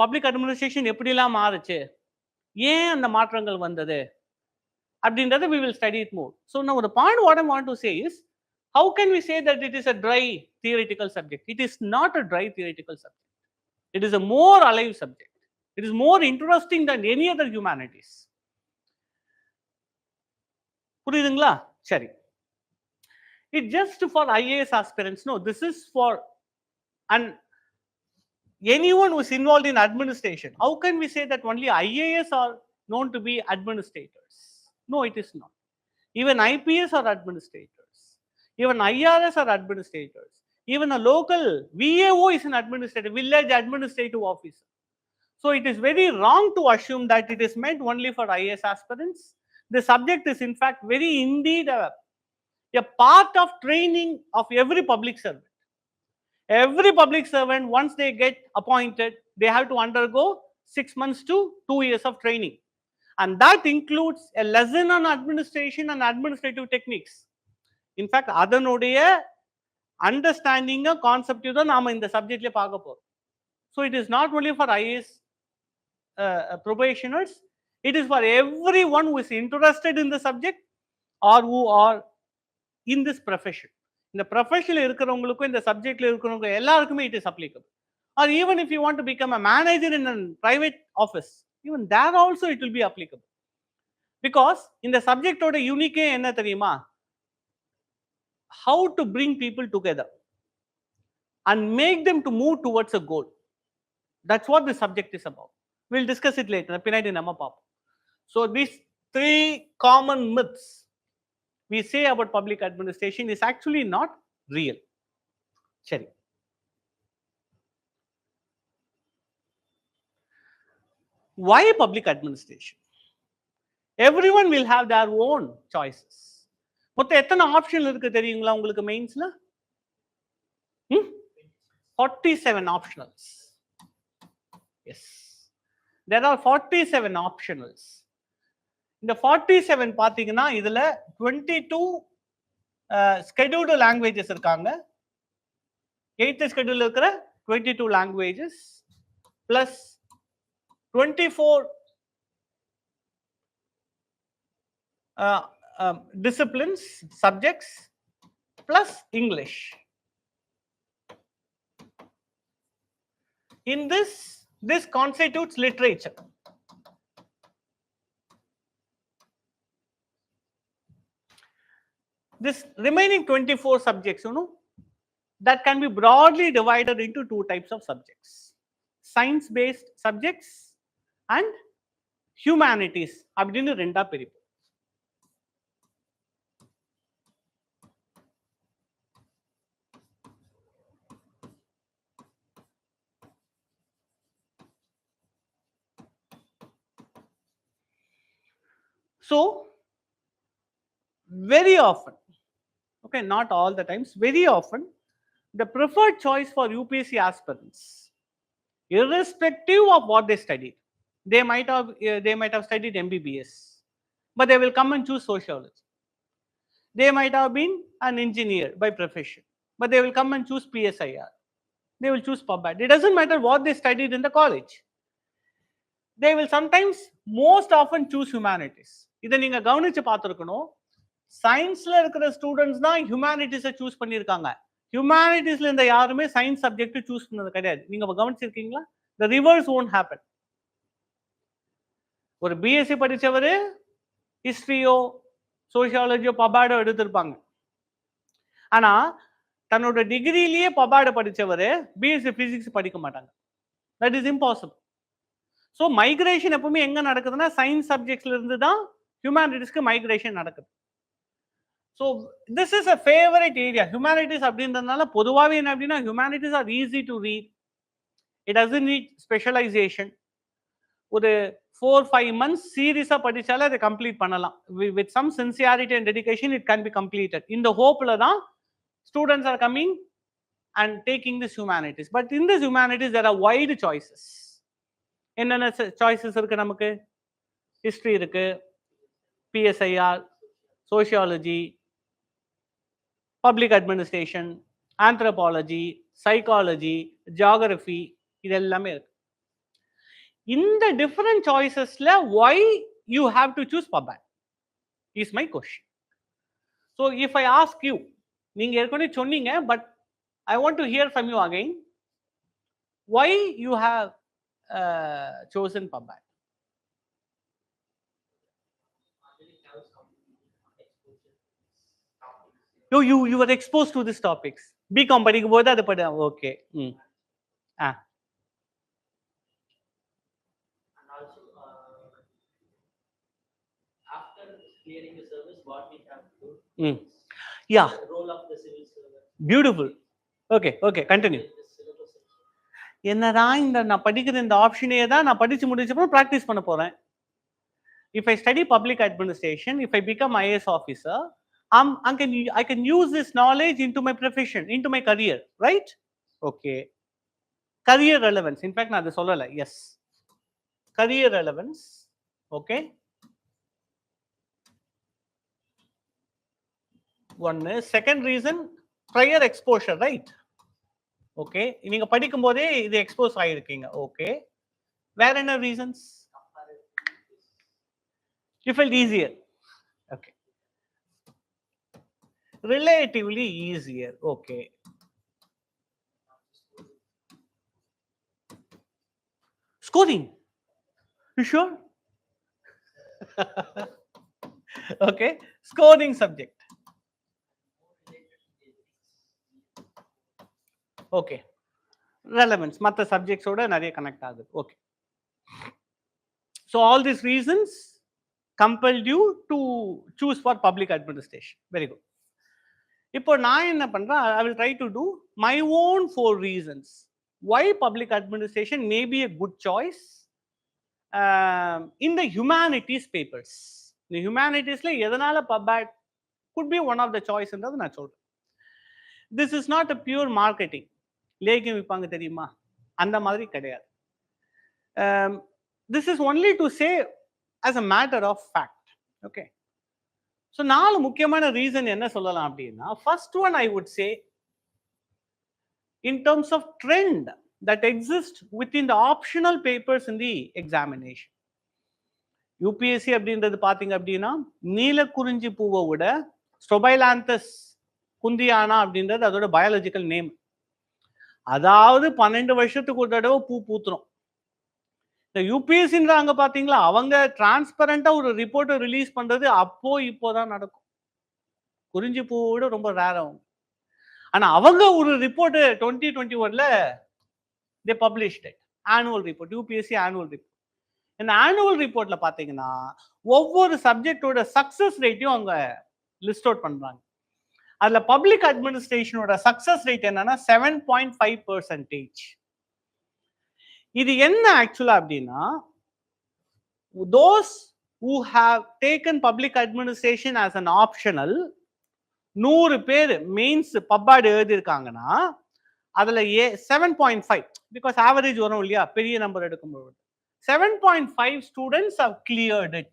பப்ளிக் அட்மினிஸ்ட்ரேஷன் எப்படி எல்லாம் மாறுச்சு, ஏன் அந்த மாற்றங்கள் வந்தது அப்படின்றத we will study it more. So now the point what I want to say is, how can we say that it is a dry theoretical subject? It is not a dry theoretical subject. It is a more alive subject. It is more interesting than any other humanities. புரியுதுங்களா? சரி. It just for IAS aspirants? No, this is for and anyone who is involved in administration. How can we say that only IAS are known to be administrators? No, it is not. Even IPS are administrators. Even IRS are administrators. Even a local VAO is an administrator, village administrative officer. So it is very wrong to assume that it is meant only for IAS aspirants. The subject is in fact very indeed a part of training of every public servant. Every public servant, once they get appointed, they have to undergo 6 months to 2 years of training. And that includes a lesson on administration and administrative techniques. In fact, அதனுடைய understanding concept தான் நாம இந்த சப்ஜெக்ட்ல பார்க்க போறோம். So it is not only for IAS probationers, it is for everyone who is interested in the subject or who are in this profession. இந்த ப்ரொஃபஷனில் இருக்கிறவங்களுக்கும் இந்த சப்ஜெக்ட்ல இருக்கிறவங்க எல்லாருக்குமே it is applicable. Or even if you want to become a manager in a private office, even there also it will be applicable. Because இந்த சப்ஜெக்டோட யூனிக்கே என்ன தெரியுமா? How to bring people together and make them to move towards a goal. That's what the subject is about. We'll discuss it later. பின்னாடி நம்ம பார்ப்போம். So these 3 common myths we say about public administration is actually not real. சரி. Why public administration? Everyone will have their own choices. மொத்தம் எத்தனை option இருக்கு தெரியுங்களா உங்களுக்கு மெயின்ஸ்ல? 47 optionals. Yes. There are 47 optionals. இந்த 47 பாத்தீங்கன்னா இதுல 22 scheduled languages இருக்காங்க. 8th schedule இருக்கிற 22 languages plus 24 disciplines, subjects plus English. In this constitutes literature. This remaining 24 subjects, that can be broadly divided into 2 types of subjects: science-based subjects and humanities. அப்படின்னு ரெண்டா பிரிப்போம். So very often, okay, not all the times, very often the preferred choice for UPSC aspirants, irrespective of what they studied, they might have studied MBBS, but they will come and choose sociology. They might have been an engineer by profession, but they will come and choose PSIR. They will choose PubAd. It doesn't matter what they studied in the college. They will sometimes, most often choose humanities. இதை நீங்க கவனிச்சு பார்த்திருக்கணும். சயின்ஸ்ல இருக்கிற students தான் ஹியூமனிட்டிஸை choose பண்ணியிருக்காங்க. ஹியூமனிட்டிஸ்ல இருந்த யாருமே science subject choose பண்ணது கிடையாது. நீங்க கவனிச்சிருக்கீங்களா? the reverse won't happen. ஒரு பிஎஸ்சி படிச்சவரு ஹிஸ்டரியோ சோசியாலஜியோ பபாடோ எடுத்திருப்பாங்க. ஆனா தன்னோட டிகிரிலேயே பபாடோ படிச்சவரு பிஎஸ்சி பிசிக்ஸ் படிக்க மாட்டாங்க. That is impossible. So migration எப்பவுமே எங்க நடக்குதுன்னா சயின்ஸ் சப்ஜெக்ட்ஸ்ல இருந்து தான் ஹியூமனிட்டிஸ்க்கு மைக்ரேஷன் நடக்குது. So this is a favourite area. Humanities அப்படின்றதுனால பொதுவாகவே என்ன அப்படின்னா humanities are easy to read. It doesn't need specialisation. ஒரு 4-5 months சீரியஸாக படித்தாலே அதை கம்ப்ளீட் பண்ணலாம். With some sincerity and dedication it can be completed. இந்த ஹோப்பில் தான் students are coming and taking this humanities. But in this humanities there are wide choices. என்னென்ன choices இருக்கு நமக்கு? ஹிஸ்ட்ரி இருக்கு, PSIR, sociology, public administration, anthropology, psychology, geography, இது எல்லாமே இருக்கு. இந்த டிஃபரெண்ட் சாய்ஸஸ்ல why you have to choose PubMed is my question. So if I ask you, நீங்க ஏற்கனவே சொன்னீங்க, but I want to hear from you again, why you have chosen PubMed? You were exposed to these topics. BCom படிக்கும் போது அது படி. Okay. After clearing the service, what we have to do? Yeah. The role of the civil servant. Beautiful. Okay, continue. என்னதான் இந்த நான் படிக்கிற இந்த ஆப்ஷனே தான் நான் படிச்சு முடிச்சப்போ ப்ராக்டிஸ் பண்ண போறேன். If I study public administration, if I become IAS officer, I can use this knowledge into my profession, into my career, right? Okay. Career relevance. In fact, நான் அதை சொல்லலை. Yes. Career relevance. Okay. One is second reason, prior exposure, right? Okay. நீங்க படிக்கும் போதே இது expose ஆயிருக்கீங்க. Okay. வேற என்ன reasons? You felt easier. Okay. Relatively easier. Okay. Scoring. You sure? Okay. Scoring subject. Okay. Relevance. மற்ற சப்ஜெக்ட்ஸோட நிறைய கனெக்ட் ஆகுது. Okay. So all these reasons compelled you to choose for public administration. Very good. இப்போ நான் என்ன பண்றேன்? I will try to do my own 4 reasons why public administration may be a good choice in the humanities papers. The humanities-ல எதனால PubMed could be one of the choice-ன்றது நான் சொல்றேன். This is not a pure marketing. லேகியம் விற்பாங்க தெரியுமா? அந்த மாதிரி கிடையாது. This is only to say as a matter of fact. Okay. So 4 முக்கியமான ரீசன் என்ன சொல்லலாம் அப்படின்னா, first one I would say in terms of trend that exists within the optional papers in the examination. UPSC அப்படின்றது பாத்தீங்க அப்படின்னா நீலக்குறிஞ்சி பூவை விட ஸ்ட்ரோபைலாந்தஸ் குந்தியானா அப்படின்றது அதோட பயாலஜிக்கல் நேம். அதாவது 12 வருஷத்துக்கு ஒரு தடவை பூ பூத்துரும். இந்த யூபிஎஸ்சின்றாங்க பாத்தீங்களா, அவங்க டிரான்ஸ்பரண்டா ஒரு ரிப்போர்ட்டை ரிலீஸ் பண்றது அப்போ இப்போதான் நடக்கும். குறிஞ்சி பூவோட ரொம்ப ரேர் ஆகும். ஆனா அவங்க ஒரு ரிப்போர்ட் 2021ல they published it, annual report, UPSC annual report. இந்த ஆனுவல் ரிப்போர்ட்ல பாத்தீங்கன்னா ஒவ்வொரு சப்ஜெக்டோட சக்சஸ் ரேட்டையும் அவங்க லிஸ்ட் அவுட் பண்றாங்க. அதுல பப்ளிக் அட்மினிஸ்ட்ரேஷனோட சக்சஸ் ரேட் என்னன்னா 7.5%. இது என்ன ஆக்சுவலா அப்படின்னா, those who have taken public administration as an optional 100 பேர் மெயின்ஸ் PubMed எழுதியிருக்காங்கன்னா அதுல 7.5, பிகாஸ் ஆவரேஜ் வரும் இல்லையா, பெரிய நம்பர் எடுக்கும்போது 7.5 students have cleared it.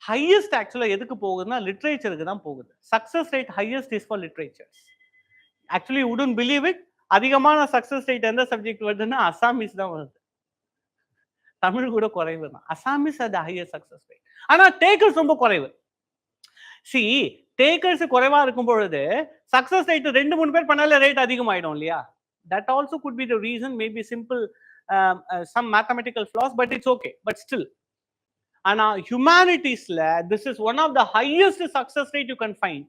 Highest ஆக்சுவலா எதுக்கு போகுதுன்னா லிட்ரேச்சருக்கு தான் போகுது. Success rate highest is for literatures. Actually wouldn't believe it, அதிகமான சக்சஸ் ரேட் எந்த சப்ஜெக்ட் வருதுன்னா அசாமீஸ் தான் வருது. தமிழ் கூட குறைவு தான். Assamese had the highest success rate. ஆனா takers ரொம்ப குறைவு. See, takers குறைவா இருக்கும் பொழுது சக்சஸ் ரேட் 2-3 பேர் பண்ணாலே ரேட் அதிகமாயிடும் இல்லையா? That also could be the reason, maybe simple some mathematical flaws, but it's okay. But still, ஆனா ஹியூமானிட்டிஸ்ல this is one of the highest success rate you can find.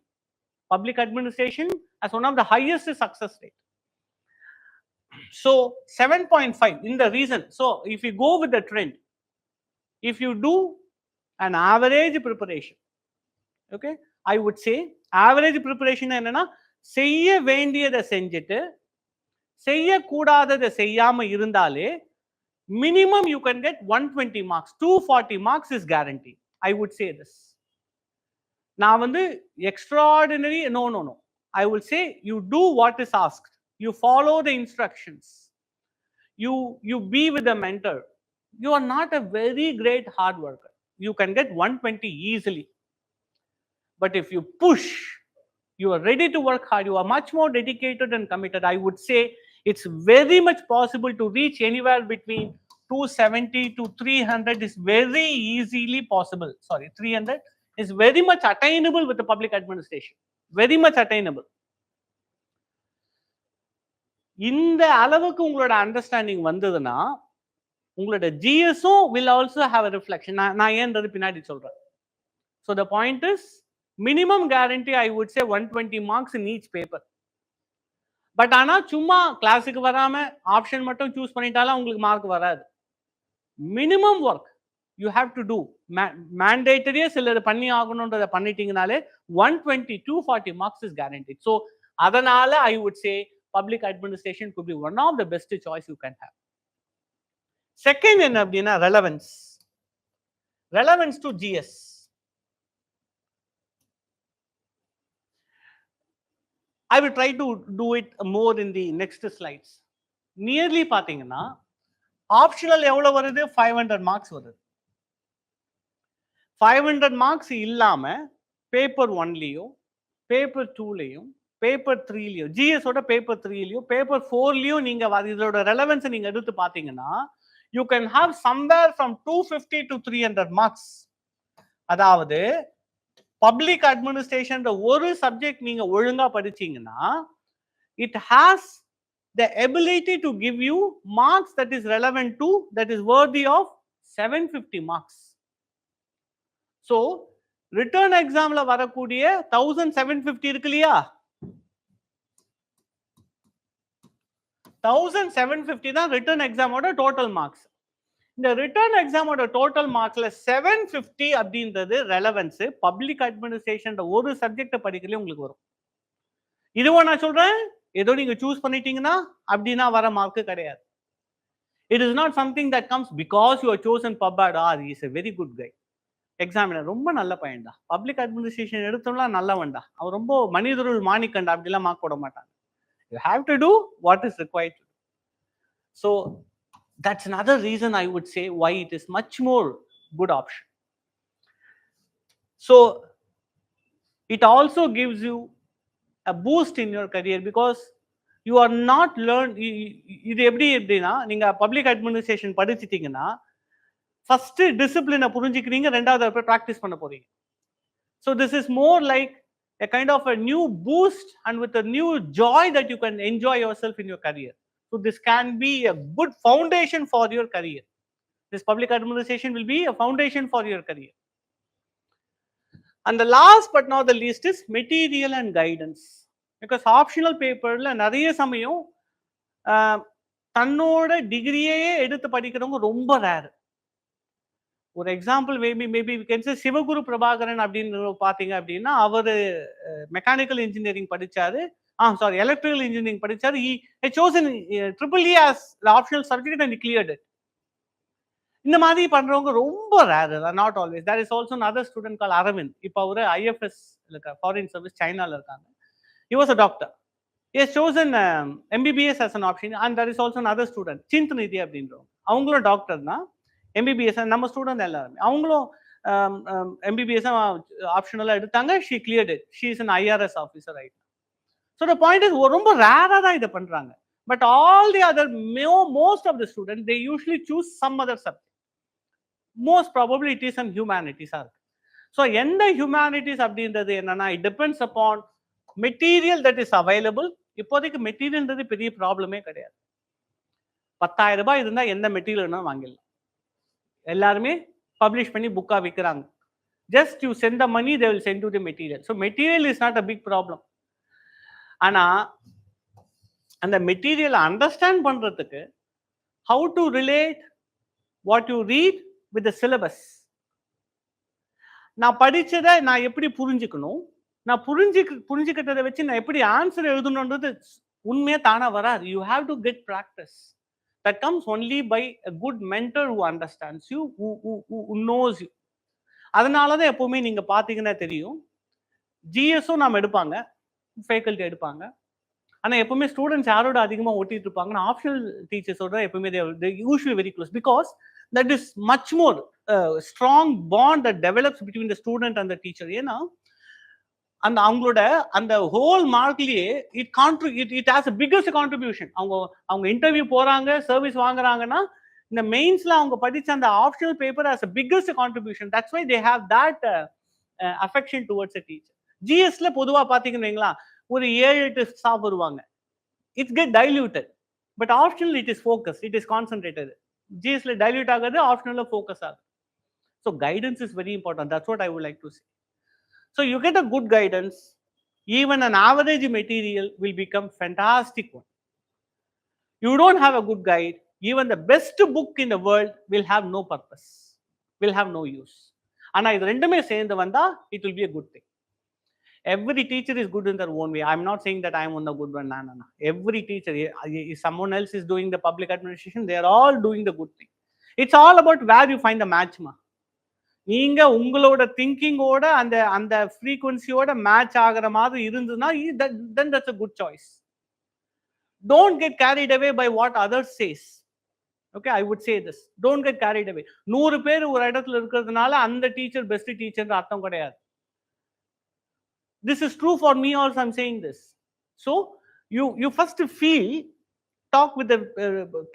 Public administration as one of the highest success rate. So 7.5 in the reason. So if you go with the trend, if you do an average preparation, okay, I would say average preparation என்னன்னா செய்ய வேண்டியதை செஞ்சுட்டு செய்யக்கூடாததை செய்யாம இருந்தாலே minimum you can get 120 marks. 240 marks is guaranteed. I would say this. நான் வந்து extraordinary, no. I will say you do what is asked. You follow the instructions. You be with the mentor. You are not a very great hard worker. You can get 120 easily. But if you push, you are ready to work hard, you are much more dedicated and committed, I would say it's very much possible to reach anywhere between 270 to 300 is very easily possible. Sorry, 300 is very much attainable with the public administration. Very much attainable. இந்த அளவுக்கு உங்களோட understanding வந்ததுன்னா உங்களோட ஜிஎஸும் will also have a reflection. நான் ஏன்றது பின்னாடி சொல்றேன். So the point is, minimum guarantee I would say 120 marks in each paper. But ஆனா சும்மா கிளாஸுக்கு வராம ஆப்ஷன் மட்டும் சூஸ் பண்ணிட்டாலும் உங்களுக்கு மார்க் வராது. Minimum work you have to do. மேண்டேட்டரியே சிலது பண்ணி ஆகணுன்றதை பண்ணிட்டீங்கனாலே 120 240 மார்க்ஸ் இஸ் கேரண்டட். ஸோ அதனால I would say public administration could be one of the best choice you can have. Second என்ன அப்படின்னா relevance. Relevance to GS. I will try to do it more in the next slides. Nearly பாத்தீங்கன்னா optional எவ்வளவு வருது? 500 marks வருது. 500 marks இல்லாம paper 1லயும் paper 2லயும் paper 3லயும் GS ஓட paper 3லயும் paper 4லயும் நீங்க இதோட ரெலவன்ஸ் நீங்க எடுத்து பாத்தீங்கன்னா you can have somewhere from 250 to 300 marks. அதாவது பப்ளிக் அட்மினிஸ்ட்ரேஷன் ஒரு சப்ஜெக்ட் நீங்க ஒழுங்கா படிச்சீங்கன்னா it has the ability to give you marks that is relevant to, that is worthy of 750 marks. So return எக்ஸாம்ல வரக்கூடிய 1750 இருக்கு இல்லையா, 1750 தான் ரிட்டர்ன் எக்ஸாமோட டோட்டல் மார்க்ஸ். இந்த ரிட்டர்ன் எக்ஸாமோட டோட்டல் மார்க்ஸ்ல 750 அப்படின்றது ரெலவன்ஸ் பப்ளிக் அட்மினிஸ்ட்ரேஷன் ஒரு சப்ஜெக்ட் படிக்கல உங்களுக்கு வரும். இதுவும் நான் சொல்றேன், ஏதோ நீங்க சூஸ் பண்ணிட்டீங்கன்னா அப்படின்னா வர மார்க் கிடையாது. It is not something that comes because you are chosen பப்பாட் or is a very good guy. Examiner ரொம்ப நல்ல பையன்டா, பப்ளிக் அட்மினிஸ்ட்ரேஷன் எடுத்தோம்னா நல்லவன்டா, அவர் ரொம்ப மனிதருள் மாணிக்கண்டா அப்படிலாம் மார்க் போட மாட்டாங்க. You have to do what is required. So that's another reason I would say why it is much more good option. So it also gives you a boost in your career because you are not learned. இது எப்படி எப்படின்னா நீங்க public administration படிச்சிட்டீங்கன்னா first டிசிப்ளினை புரிஞ்சுக்கிறீங்க, ரெண்டாவது போய் practice பண்ண போறீங்க. So this is more like a kind of a new boost and with a new joy that you can enjoy yourself in your career. So this can be a good foundation for your career. This public administration will be a foundation for your career. And the last but not the least is material and guidance. Because optional paperல நிறைய சமயம் தன்னோட டிகிரியே எடுத்து படிக்கிறவங்க ரொம்ப rare. ஒரு example maybe we can say Sivaguru Prabhakaran அப்படின்னு பாத்தீங்க அப்படின்னா அவரு மெக்கானிக்கல் இன்ஜினியரிங் படிச்சாரு, electrical engineering படிச்சாரு. He had chosen EEE as the optional subject and he cleared it. இந்த மாதிரி பண்றவங்க ரொம்ப rare, not always. There is also another student called Aravind. இப்போ அவரு IFS ஃபாரின் சர்வீஸ் சைனால இருக்காங்க. He was a doctor. He has chosen MBBS as an option and there is also another student சிந்தநிதி அப்படின்றவங்க. அவங்களும் டாக்டர் தான், MBBS நம்ம student எல்லாருமே. அவங்களும் MBBS ஆப்ஷனலா எடுத்தாங்க. She cleared it. She is an IRS officer right now. So the point is ரொம்ப ரேரா தான் இதை பண்றாங்க. But all the other most of the students they usually choose some other subject. Most probably it is and ஹியூமனிட்டிஸாக இருக்கு. So எந்த humanities அப்படின்றது என்னன்னா, it depends upon material that is available. இப்போதைக்கு மெட்டீரியல்ன்றது பெரிய ப்ராப்ளமே கிடையாது. 10,000 ரூபாய் இருந்தால் எந்த மெட்டீரியல்னா வாங்கிடலாம். எல்லாருமே பப்ளிஷ் பண்ணி புக்காக விற்கிறாங்க. Just you send the money, they will send to the material. So material is not a big problem. ஆனால் அந்த மெட்டீரியலை அண்டர்ஸ்டாண்ட் பண்ணுறதுக்கு how to relate what you read with the syllabus. நான் படிச்சதை நான் எப்படி புரிஞ்சுக்கணும், நான் புரிஞ்சுக்கிட்டதை வச்சு நான் எப்படி ஆன்சர் எழுதணுன்றது உண்மையா தானா வராது. You have to get practice. That comes only by a good mentor who understands you, who knows you. அதனால தான் எப்பவுமே நீங்க பார்த்தீங்கன்னா தெரியும், ஜிஎஸும் நாம் எடுப்பாங்க, ஃபேக்கல்ட்டி எடுப்பாங்க. ஆனால் எப்பவுமே ஸ்டூடெண்ட்ஸ் யாரோட அதிகமாக ஒட்டிட்டு இருப்பாங்கன்னா ஆப்ஷனல் டீச்சர்ஸோட எப்பவுமே usually very close. Because that is much more strong bond that develops between the student and the teacher. ஏன்னா அந்த அவங்களோட அந்த ஹோல் மார்க்லயே it has a biggest contribution. அவங்க இன்டர்வியூ போறாங்க, சர்வீஸ் வாங்குறாங்கன்னா இந்த மெயின்ஸ்ல அவங்க படிச்ச அந்த optional paper has a biggest contribution. That's why they have that affection towards a teacher. ஜிஎஸ்ல பொதுவாக பார்த்தீங்கன்னா ஒரு 7-8 ஸ்டாஃப் வருவாங்க. It's get diluted. But optional it is focus, it is concentrated. ஜிஎஸ்ல டைல்யூட் ஆகுது, ஆப்ஷனல்ல ஃபோக்கஸ் ஆகுது. So guidance is very important. That's what I would like to say. So you get a good guidance, even an average material will become fantastic one. You don't have a good guide, even the best book in the world will have no purpose, will have no use. Ana idu rendume சேர்ந்து வந்தா it will be a good thing. Every teacher is good in their own way. I'm not saying that I'm on the good one. No. Every teacher, if someone else is doing the public administration, they are all doing the good thing. It's all about where you find the match ma. நீங்க உங்களோட திங்கிங்கோட அந்த அந்த ஃப்ரீக்வன்சியோட match ஆகிற மாதிரி இருந்ததுன்னா then that's a good choice. Don't get carried away by what others says. Okay, I would say this. Don't get carried away. 100 பேர் ஒரு இடத்துல இருக்கிறதுனால அந்த டீச்சர் பெஸ்ட் டீச்சர்ன்ற அர்த்தம் கிடையாது. This is true for me also. I'm saying this. So you first feel, talk with the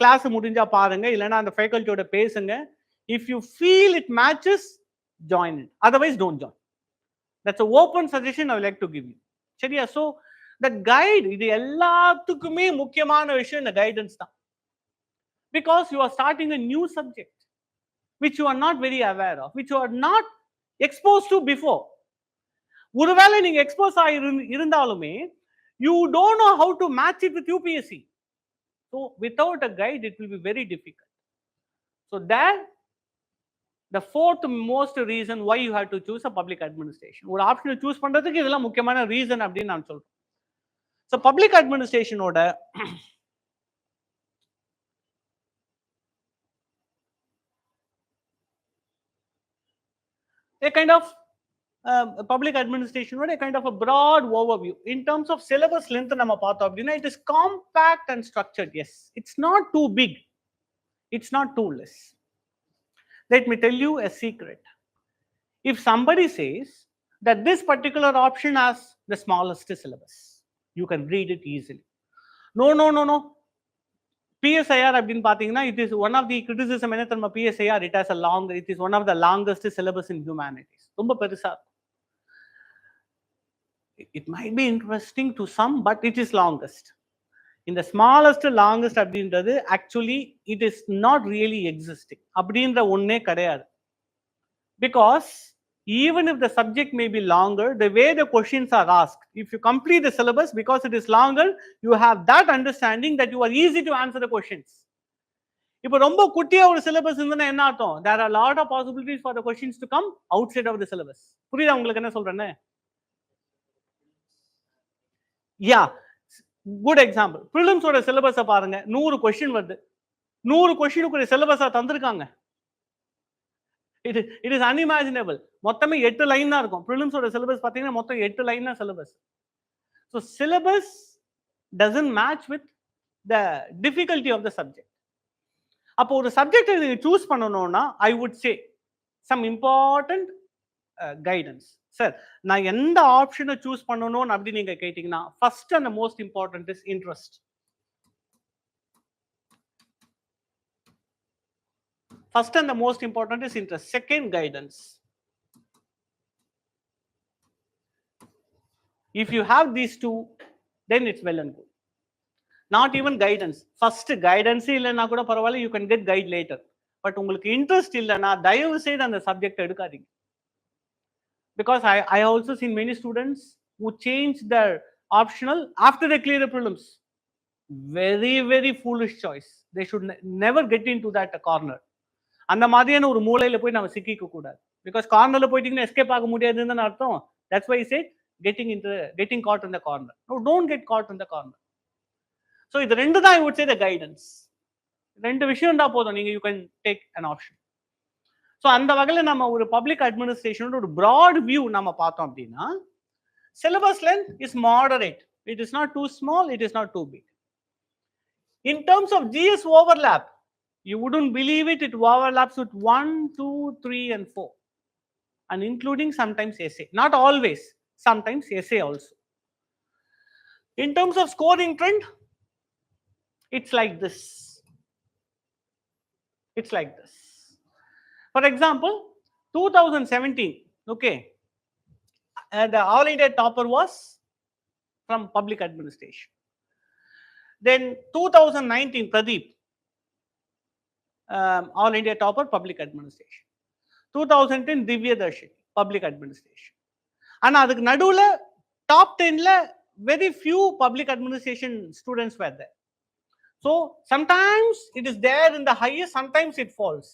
class முடிஞ்சா பாருங்க, இல்லைன்னா அந்த ஃபேக்கல்ட்டியோட பேசுங்க. If you feel it matches, join it. Otherwise, don't join. That's an open suggestion I would like to give you. சரியா? So that guide, இது எல்லாத்துக்குமே முக்கியமான விஷயம் இந்த கைடன்ஸ் தான். Because you are starting a new subject which you are not very aware of, which you are not exposed to before. ஒருவேளை நீங்க expose இருந்தாலுமே you don't know how to match it with UPSC. So without a guide it will be very difficult. So that the fourth most reason why you have to choose a public administration. ஒரு ஆப்ஷனை choose பண்றதுக்கு இதெல்லாம் முக்கியமான reason அப்படின்னு நான் சொல்றேன். So public அட்மினிஸ்ட்ரேஷனோட a kind of public administration a kind of a broad overview in terms of syllabus length நம்ம பார்த்தோம் அப்படின்னா it is compact and structured. Yes, it's not too big, it's not too less. Let me tell you a secret. If somebody says that this particular option has the smallest syllabus, you can read it easily. No. PSIR அப்படின்னு பார்த்தீங்கன்னா it is one of the criticism என்ன தெரியுமா? PSIR it has a long, it is one of the longest syllabus in humanities. ரொம்ப பெருசா. It might be interesting to some, but it is longest. In the smallest longest அப்படின்றது actually it is not really existing. அப்படின்ற ஒண்ணே கிடையாது. Because even if the subject may be longer, the way the questions are asked, if you complete the syllabus, because it is longer, you have that understanding that you are easy to answer the questions. இப்போ ரொம்ப குட்டியா ஒரு syllabus இருந்ததுன்னா என்ன அர்த்தம்? There are a lot of possibilities for the questions to come outside of the syllabus. புரியுதா உங்களுக்கு என்ன சொல்றேன்னு? Yeah, good example. Prelims ஓட சிலபஸை பாருங்க, 100 கொஸ்டின் வருது. 100 கொஸ்டினுக்கு சிலபஸா தந்திருக்காங்க. It is unimaginable. மொத்தமே 8 லைன் தான் இருக்கும். Prelims ஓட சிலபஸ் பார்த்தீங்கன்னா மொத்தம் 8 லைன் தான் syllabus. So syllabus doesn't match with the difficulty of the subject. அப்போ ஒரு சப்ஜெக்ட் நீங்க சூஸ் பண்ணணும்னா I would say some important guidance. Sir நான் எந்த ஆப்ஷனை சூஸ் பண்ணணும் அப்படி நீங்க கேட்டீங்கன்னா first and most important is interest. First and the most important is interest. Second, guidance. If you have these two, then it's well and good. Not even guidance. First guidance இல்லைன்னா கூட பரவாயில்ல, you can get guide later. But உங்களுக்கு interest இல்லைன்னா தயவு செய்து அந்த subject எடுக்காதீங்க. Because I also seen many students who change their optional after they clear the prelims. Very, very foolish choice. They should never get into that corner. அந்த மாதிரியான ஒரு மூலையில போய் நம்ம சிக்கிக்க கூடாது. Because கார்னர்ல போயிட்டீங்கன்னா எஸ்கேப் ஆக முடியாதுன்னு அர்த்தம். That's why I said getting caught in the corner. No, don't get caught in the corner. So இது ரெண்டு தான் I would say the guidance. ரெண்டு விஷயம் தான் போதும், நீங்க you can take an option. So அந்த வகையில் நம்ம ஒரு பப்ளிக் அட்மினிஸ்ட்ரேஷனோட ஒரு ப்ராட் வியூ நம்ம பார்த்தோம் அப்படின்னா, syllabus length is moderate. It is not too small, it is not too big. In terms of GS overlap, you wouldn't believe it, it overlaps with 1, 2, 3 and 4, and including sometimes essay. Not always, sometimes essay also. In terms of scoring trend, it's like this. It's like this. For example, 2017, okay, the All India topper was from public administration. Then 2019, Pradeep, All India topper, public administration. 2010, Divya Darshini, public administration. And அதுக்கு நடுவுல top 10ல very few public administration students were there. So sometimes it is there in the highest, sometimes it falls.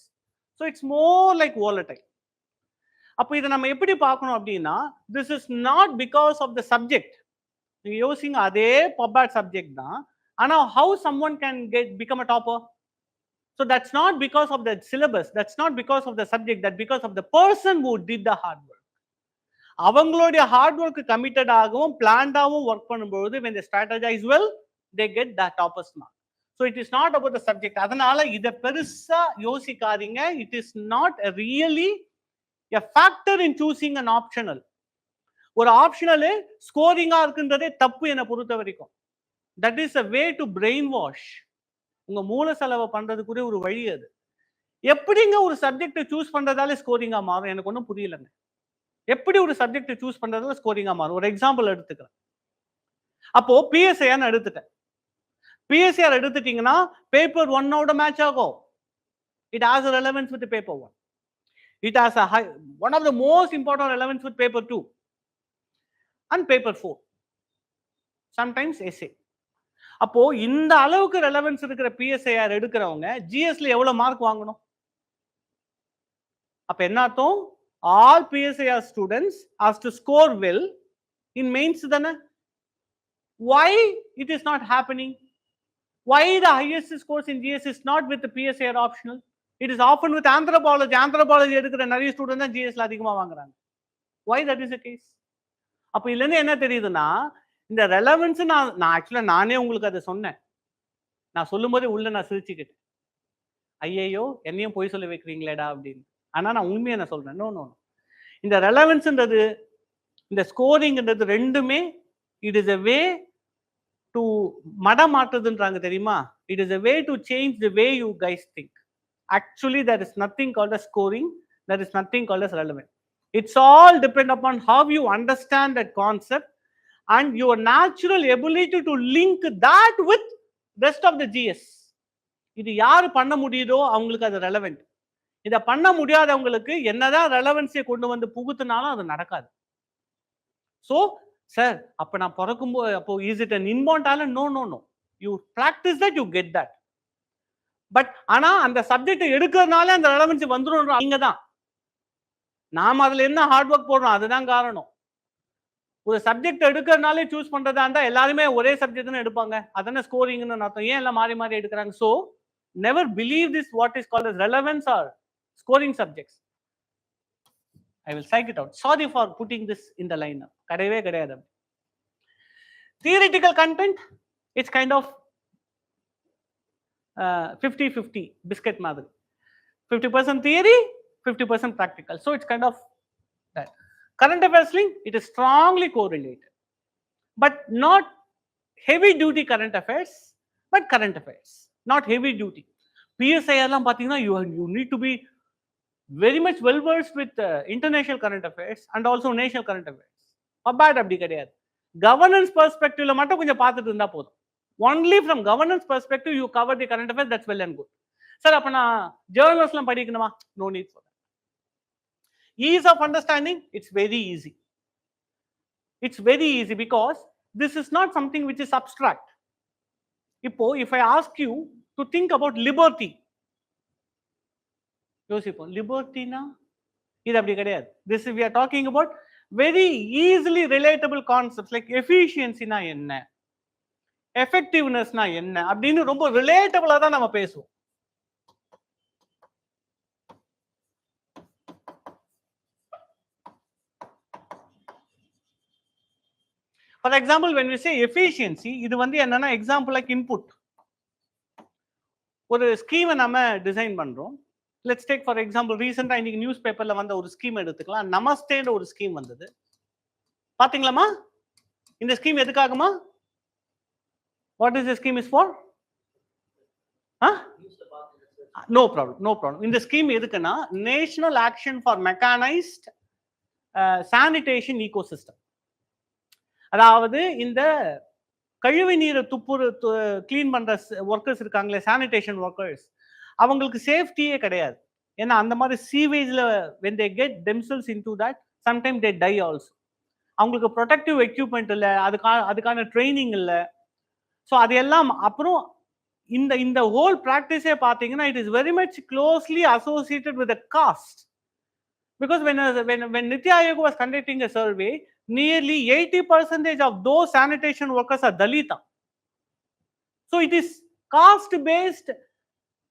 So it's more like volatile. அப்போ இதை நம்ம எப்படி பார்க்கணும் அப்படின்னா, this is not because of the subject. நீங்க யோசிங்க, அதே பப்ஆட் subject தான், ஆனா how someone can become a topper. So that's not because of the syllabus, that's not because of the subject, that's because of the person who did the hard work. அவங்களுடைய hard work committed ஆகவும் பிளான்டாகவும் work பண்ணும்போது when they strategize well, they get the topper's mark. So it is not about the subject. அதனால இதை பெருசா யோசிக்காதீங்க. It is not really a factor in choosing an optional. ஒரு optional ஸ்கோரிங்கா இருக்குன்றதே தப்பு என்னை பொறுத்த வரைக்கும். That is a way to brainwash. உங்க மூல செலவை பண்றதுக்குரிய ஒரு வழி அது. எப்படிங்க ஒரு சப்ஜெக்ட் சூஸ் பண்றதால ஸ்கோரிங்கா மாறும்? எனக்கு ஒன்றும் புரியலங்க. எப்படி ஒரு சப்ஜெக்ட் சூஸ் பண்றதால ஸ்கோரிங்கா மாறும்? ஒரு எக்ஸாம்பிள் எடுத்துக்கிறேன். அப்போ பிஎஸ்ஐஆர் எடுத்துட்டேன். பிஎஸ்ஐஆர் எடுத்துட்டீங்கன்னா பேப்பர் 1ஓட மேட்ச் ஆகும். It has a relevance with paper 1. It has a high, one of the most important relevance with paper 2 and paper 4. Sometimes essay. அப்போ இந்த அளவுக்கு ரெலவன்ஸ் இருக்கிற பிஎஸ்ஐஆர் எடுக்கிறவங்க ஜிஎஸ்ல எவ்வளவு மார்க் வாங்கணும்? அப்ப என்ன அர்த்தம்? all PSIR students has to score well in mains தானே. Why it is not happening? Why the highest scores in GS is not with the PSIR optional? It is often with anthropology. Anthropology எடுக்கிற நிறைய student தான் ஜிஎஸ்ல அதிகமா வாங்குறாங்க. Why that is the case? அப்ப இதுல இருந்து என்ன தெரியுதுன்னா, இந்த ரெலவன்ஸ் நான் ஆக்சுவலா நானே உங்களுக்கு அதை சொன்னேன். நான் சொல்லும் போதே உள்ள நான் சிரிச்சுக்கிட்டேன். ஐயையோ என்னையும் போய் சொல்ல வைக்கிறீங்களேடா அப்படின்னு. ஆனா நான் உண்மையை நான் சொல்றேன். நோ நோ, இந்த ரெலவன்ஸ்ன்றது, இந்த ஸ்கோரிங்ன்றது ரெண்டுமே it is a way to மடமாற்றுதுன்றாங்க தெரியுமா? It is a way to change the way you guys think. Actually there is nothing called as scoring, there is nothing called as relevant. It's all depend upon how you understand that concept and your natural ability to link that with rest of the GS. இது யாரு பண்ண முடியுதோ அவங்களுக்கு அது relevant. இதை பண்ண முடியாதவங்களுக்கு என்னதான் ரெலவன்ஸை கொண்டு வந்து புகுத்தினாலும் அது நடக்காது. ஸோ சார் அப்ப நான் பிறக்கும்போது அப்போ is it an inborn talent? No no no, you practise that, you get that. But ஆனா அந்த சப்ஜெக்ட் எடுக்கிறதுனால அந்த ரெலவன்ஸ் வந்துடும். நீங்க தான், நாம அதுல என்ன ஹார்ட் ஒர்க் போடுறோம் அதுதான் காரணம். ஒரு சப்ஜெக்ட் எடுக்கிறதுனாலே சூஸ் பண்றதா இருந்தா எல்லாருமே ஒரே சப்ஜெக்ட் தான் எடுப்பாங்க. அதானே ஸ்கோரிங்னு அர்த்தம். ஏன் எல்லாம் மாறி மாறி எடுக்கிறாங்க? So never believe this what is called as relevance or scoring subjects. I will psych it out. Sorry for putting this in the lineup. கிடையவே கிடையாது. Theoretical content, it's kind of 50-50 biscuit மாதிரி. 50% theory, 50% practical. So it's kind of that. Current affairs link, it is strongly correlated, but not heavy duty current affairs, but current affairs, not heavy duty. PSI எல்லாம் பார்த்தீங்கன்னா you need to be very much well versed with international current affairs and also national current affairs. பபாட் அப்படி கிடையாது. Governance பெர்ஸ்பெக்டிவ்ல மட்டும் கொஞ்சம் பார்த்துட்டு இருந்தா போதும். Only from governance perspective you cover the current affairs, that's well and good. Sir அப்ப நான் ஜேர்னல்ஸ்லாம் படிக்கணுமா? No need for that. Ease of understanding, it's very easy. It's very easy because this is not something which is abstract. இப்போ if I ask you to think about liberty, யோசிப்போம், லிபர்ட்டினா இது அப்படி கிடையாது. This we are talking about very easily relatable concepts like efficiency na என்ன, effectiveness na என்ன அப்படின்னு ரொம்ப ரிலேட்டபிளா தான் நம்ம பேசுவோம். For example, when we say efficiency, இது வந்து என்னன்னா example like input. ஒரு ஸ்கீமை நம்ம டிசைன் பண்றோம். லெட்ஸ் டேக் ஃபார் எக்ஸாம்பிள் ரீசெண்டா இன்னைக்கு நியூஸ் பேப்பர்ல வந்த ஒரு ஸ்கீம் எடுத்துக்கலாம். நமஸ்தேன்ற ஒரு ஸ்கீம் வந்தது, பாத்தீங்களாமா? இந்த ஸ்கீம் எதுக்காகமா? What is the scheme is for? No problem, no problem. இந்த ஸ்கீம் எதுக்குன்னா national action for mechanised sanitation ecosystem. அதாவது இந்த கழிவு நீரை கிளீன் பண்ற ஒர்க்கர்ஸ் இருக்காங்களே, சானிடேஷன் ஒர்க்கர்ஸ், அவங்களுக்கு சேஃப்டியே கிடையாது. ஏன்னா அந்த மாதிரி சீவேஜ்ல when they get themselves into that, sometimes they die also. அவங்களுக்கு ப்ரொடெக்டிவ் எக்யூப்மெண்ட் இல்லை, அதுக்கான ட்ரைனிங் இல்லை. ஸோ அது எல்லாம் அப்புறம் இந்த ஹோல் ப்ராக்டிஸே பார்த்தீங்கன்னா it is very much closely associated with cost. Because when Niti Aayog was conducting a survey, nearly 80% of those sanitation workers are Dalita. So it is caste based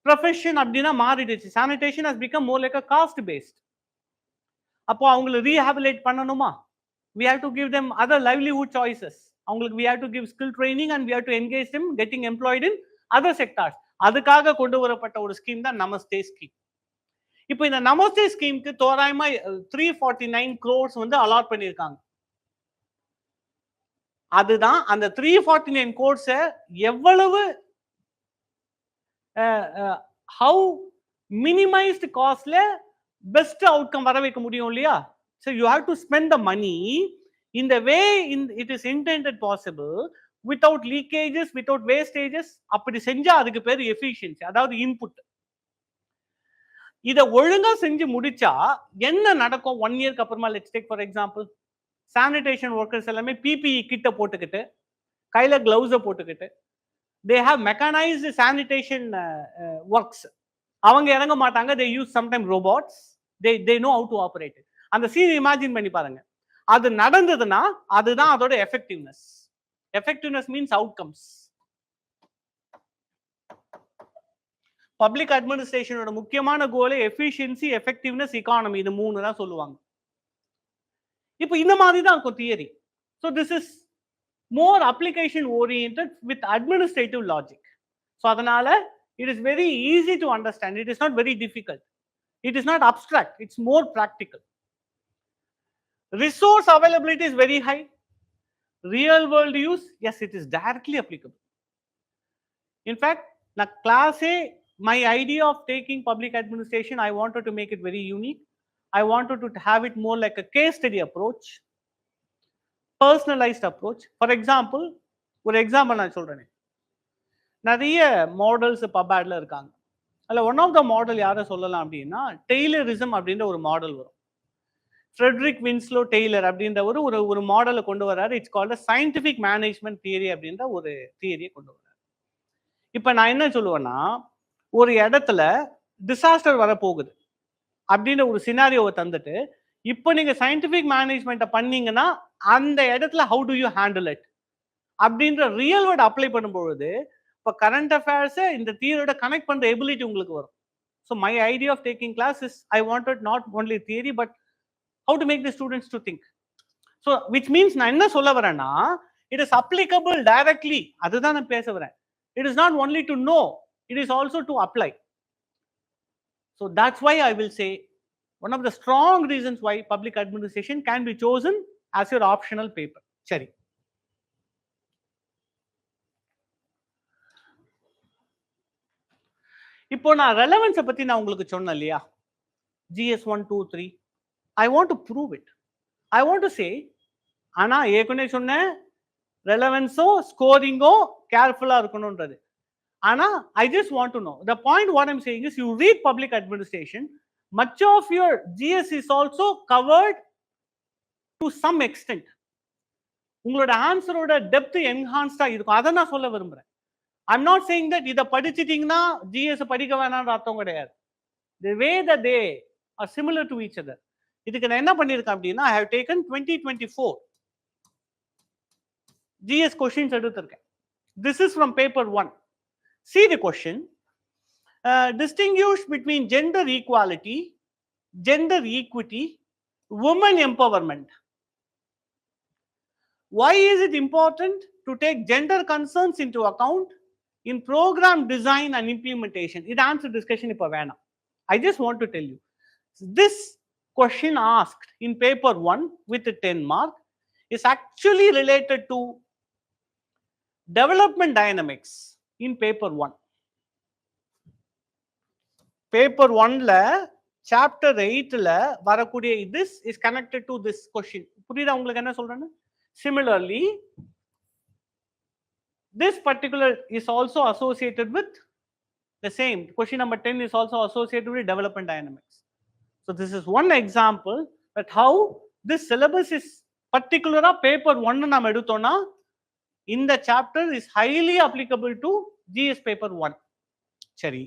profession அப்படினா மாறிடுச்சு. Sanitation has become more like a caste based. அப்போ அவங்களை rehabilitate பண்ணணுமா? We have to give them other livelihood choices. அவங்களுக்கு we have to give skill training and we have to engage them getting employed in other sectors. அதுக்காக கொண்டு வரப்பட்ட ஒரு scheme தான் நமஸ்தே scheme. இப்போ இந்த நமஸ்தே ஸ்கீமுக்கு தோராயமா 349 crores வந்து அலாட் பண்ணியிருக்காங்க. அதுதான் அந்த 349 crores எவ்வளவு how minimized costல பெஸ்ட் அவுட்கம் வர வைக்க முடியும் இல்லையா? So you have to spend the money in the way it is intended possible, without leakages, without wastages. அப்படி செஞ்சா அதுக்கு பேர் எஃபிஷியன்சி, அதாவது இன்புட். இதை ஒழுங்கா செஞ்சு முடிச்சா என்ன நடக்கும் 1 இயர்க்கு அப்புறமா? Let's take for example sanitation workers எல்லாமே பிபிஇ கிட்ட போட்டுக்கிட்டு, கையில கிளவுஸை போட்டுக்கிட்டு, they have mechanised sanitation works. அவங்க இறங்க மாட்டாங்க, they use sometime robots, they know how to operate. அந்த சீன் இமேஜின் பண்ணி பாருங்க. அது நடந்ததுன்னா அதுதான் அதோட effectiveness. Effectiveness means outcomes. Public அட்மினிஸ்ட்ரேஷனோட முக்கியமான கோலே எஃபிஷியன்சி, எஃபெக்டிவ்னஸ், இக்கானமி, இது 3 தான் சொல்லுவாங்க. இப்போ இந்த மாதிரி தான் இருக்கும் theory. So this is more application oriented with administrative logic. So அதனால it is very easy to understand. It is not very difficult. It is not abstract. It's more practical. Resource availability is very high. Real world use, yes, it is directly applicable. In fact, na class A, my idea of taking public administration, I wanted to make it very unique. I wanted to have it more like a case study approach, personalized approach. For example, ஒரு example நான் சொல்றேன். நிறைய models பபாட்ல இருக்காங்க. அதில் one of the model யாரை சொல்லலாம் அப்படின்னா டெய்லரிசம் அப்படின்ற ஒரு மாடல் வரும். ஃப்ரெட்ரிக் வின்ஸ்லோ டெய்லர் அப்படின்ற ஒரு மாடலை கொண்டு வர்றாரு. It's called scientific management theory அப்படின்ற ஒரு தியரியை கொண்டு வர்றாரு. இப்போ நான் என்ன சொல்லுவேன்னா, ஒரு இடத்துல டிசாஸ்டர் வரப்போகுது அப்படின்ற ஒரு சினாரியோவை தந்துட்டு, இப்போ நீங்க சயின்டிஃபிக் மேனேஜ்மெண்ட்டை பண்ணீங்கன்னா அந்த இடத்துல how to you handle it அப்படின்ற ரியல் வேர்ட் அப்ளை பண்ணும்பொழுது இப்போ கரண்ட் அஃபேர்ஸை இந்த தியரியோட கனெக்ட் பண்ற எபிலிட்டி உங்களுக்கு வரும். So my idea of taking class is I wanted not only theory but how to make the students to think. So which means நான் என்ன சொல்ல வரேன்னா, it is applicable directly. அதுதான் நான் பேச வரேன். It is not only to know, it is also to apply. So that's why I will say one of the strong reasons why public administration can be chosen as your optional paper. சரி, இப்போ நான் ரெலவன்ஸை பற்றி நான் உங்களுக்கு சொன்னேன் இல்லையா, GS 1 2 3. I want to prove it. I want to say, ஆனால் ஏற்கனவே சொன்னேன் ரெலவன்ஸோ ஸ்கோரிங்கோ கேர்ஃபுல்லாக இருக்கணுன்றது. ஆனால் I just want to know. The point what I'm saying is, you read public administration, much of your GS is also covered to some extent. உங்களோட ஆன்சரோட depth என்ஹான்ஸ்டா இருக்கும். அதை நான் சொல்ல விரும்புறேன். ஐம் நாட் சேயிங் தட் இதை படிச்சிட்டீங்கன்னா ஜிஎஸ் படிக்க வேணாம்ன்ற அர்த்தம் கிடையாது. The way that they are similar to each other. இதுக்கு நான் என்ன பண்ணியிருக்கேன் அப்படின்னா, I have taken 2024 GS questions எடுத்திருக்கேன். This is from paper 1. See the question. Distinguish between gender equality, gender equity, women empowerment. Why is it important to take gender concerns into account in program design and implementation? It answer discussion ipo vena. I just want to tell you, this question asked in paper 1 with a 10 mark is actually related to development dynamics in paper 1. Paper 1 la chapter 8 la varakudiya this is connected to this question. புரியுதா உங்களுக்கு என்ன சொல்றேன்னு? Similarly, this particular is also associated with the same. Question number 10 is also associated with development dynamics. So this is one example that how this syllabus is particular paper 1 nam eduthona in the chapter is highly applicable to GS paper 1. Sari.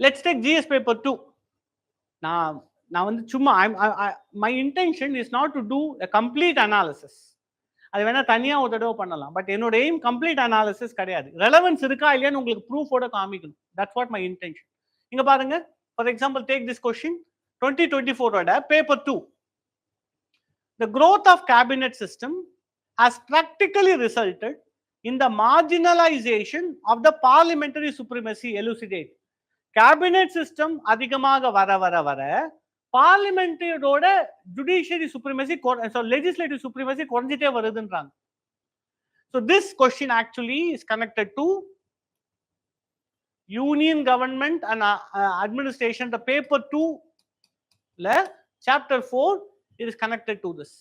Let's take GS paper 2. Now வந்து சும்மா my intention is not to do a complete analysis. அது வேணா தனியா ஒரு தடவை பண்ணலாம். But என்னோட aim complete analysis கிடையாது. ரெலவன்ஸ் இருக்கா இல்லையான்னு உங்களுக்கு ப்ரூஃபோட காமிக்கணும். That's what my intention. இங்க பாருங்க, for example take this question 2024 paper 2. The growth of cabinet system has practically resulted in the marginalization of the parliamentary supremacy. Elucidate. Cabinet system அதிகமாக வர பார்லிமெண்டோட ஜுடிஷியரி சுப்ரீமசி, லெஜிஸ்லேட்டிவ் சுப்ரீமசி குறைஞ்சிட்டே வருதுன்றாங்க. So this question actually is connected to union government and administration. The paper 2 la chapter 4 it is connected to this.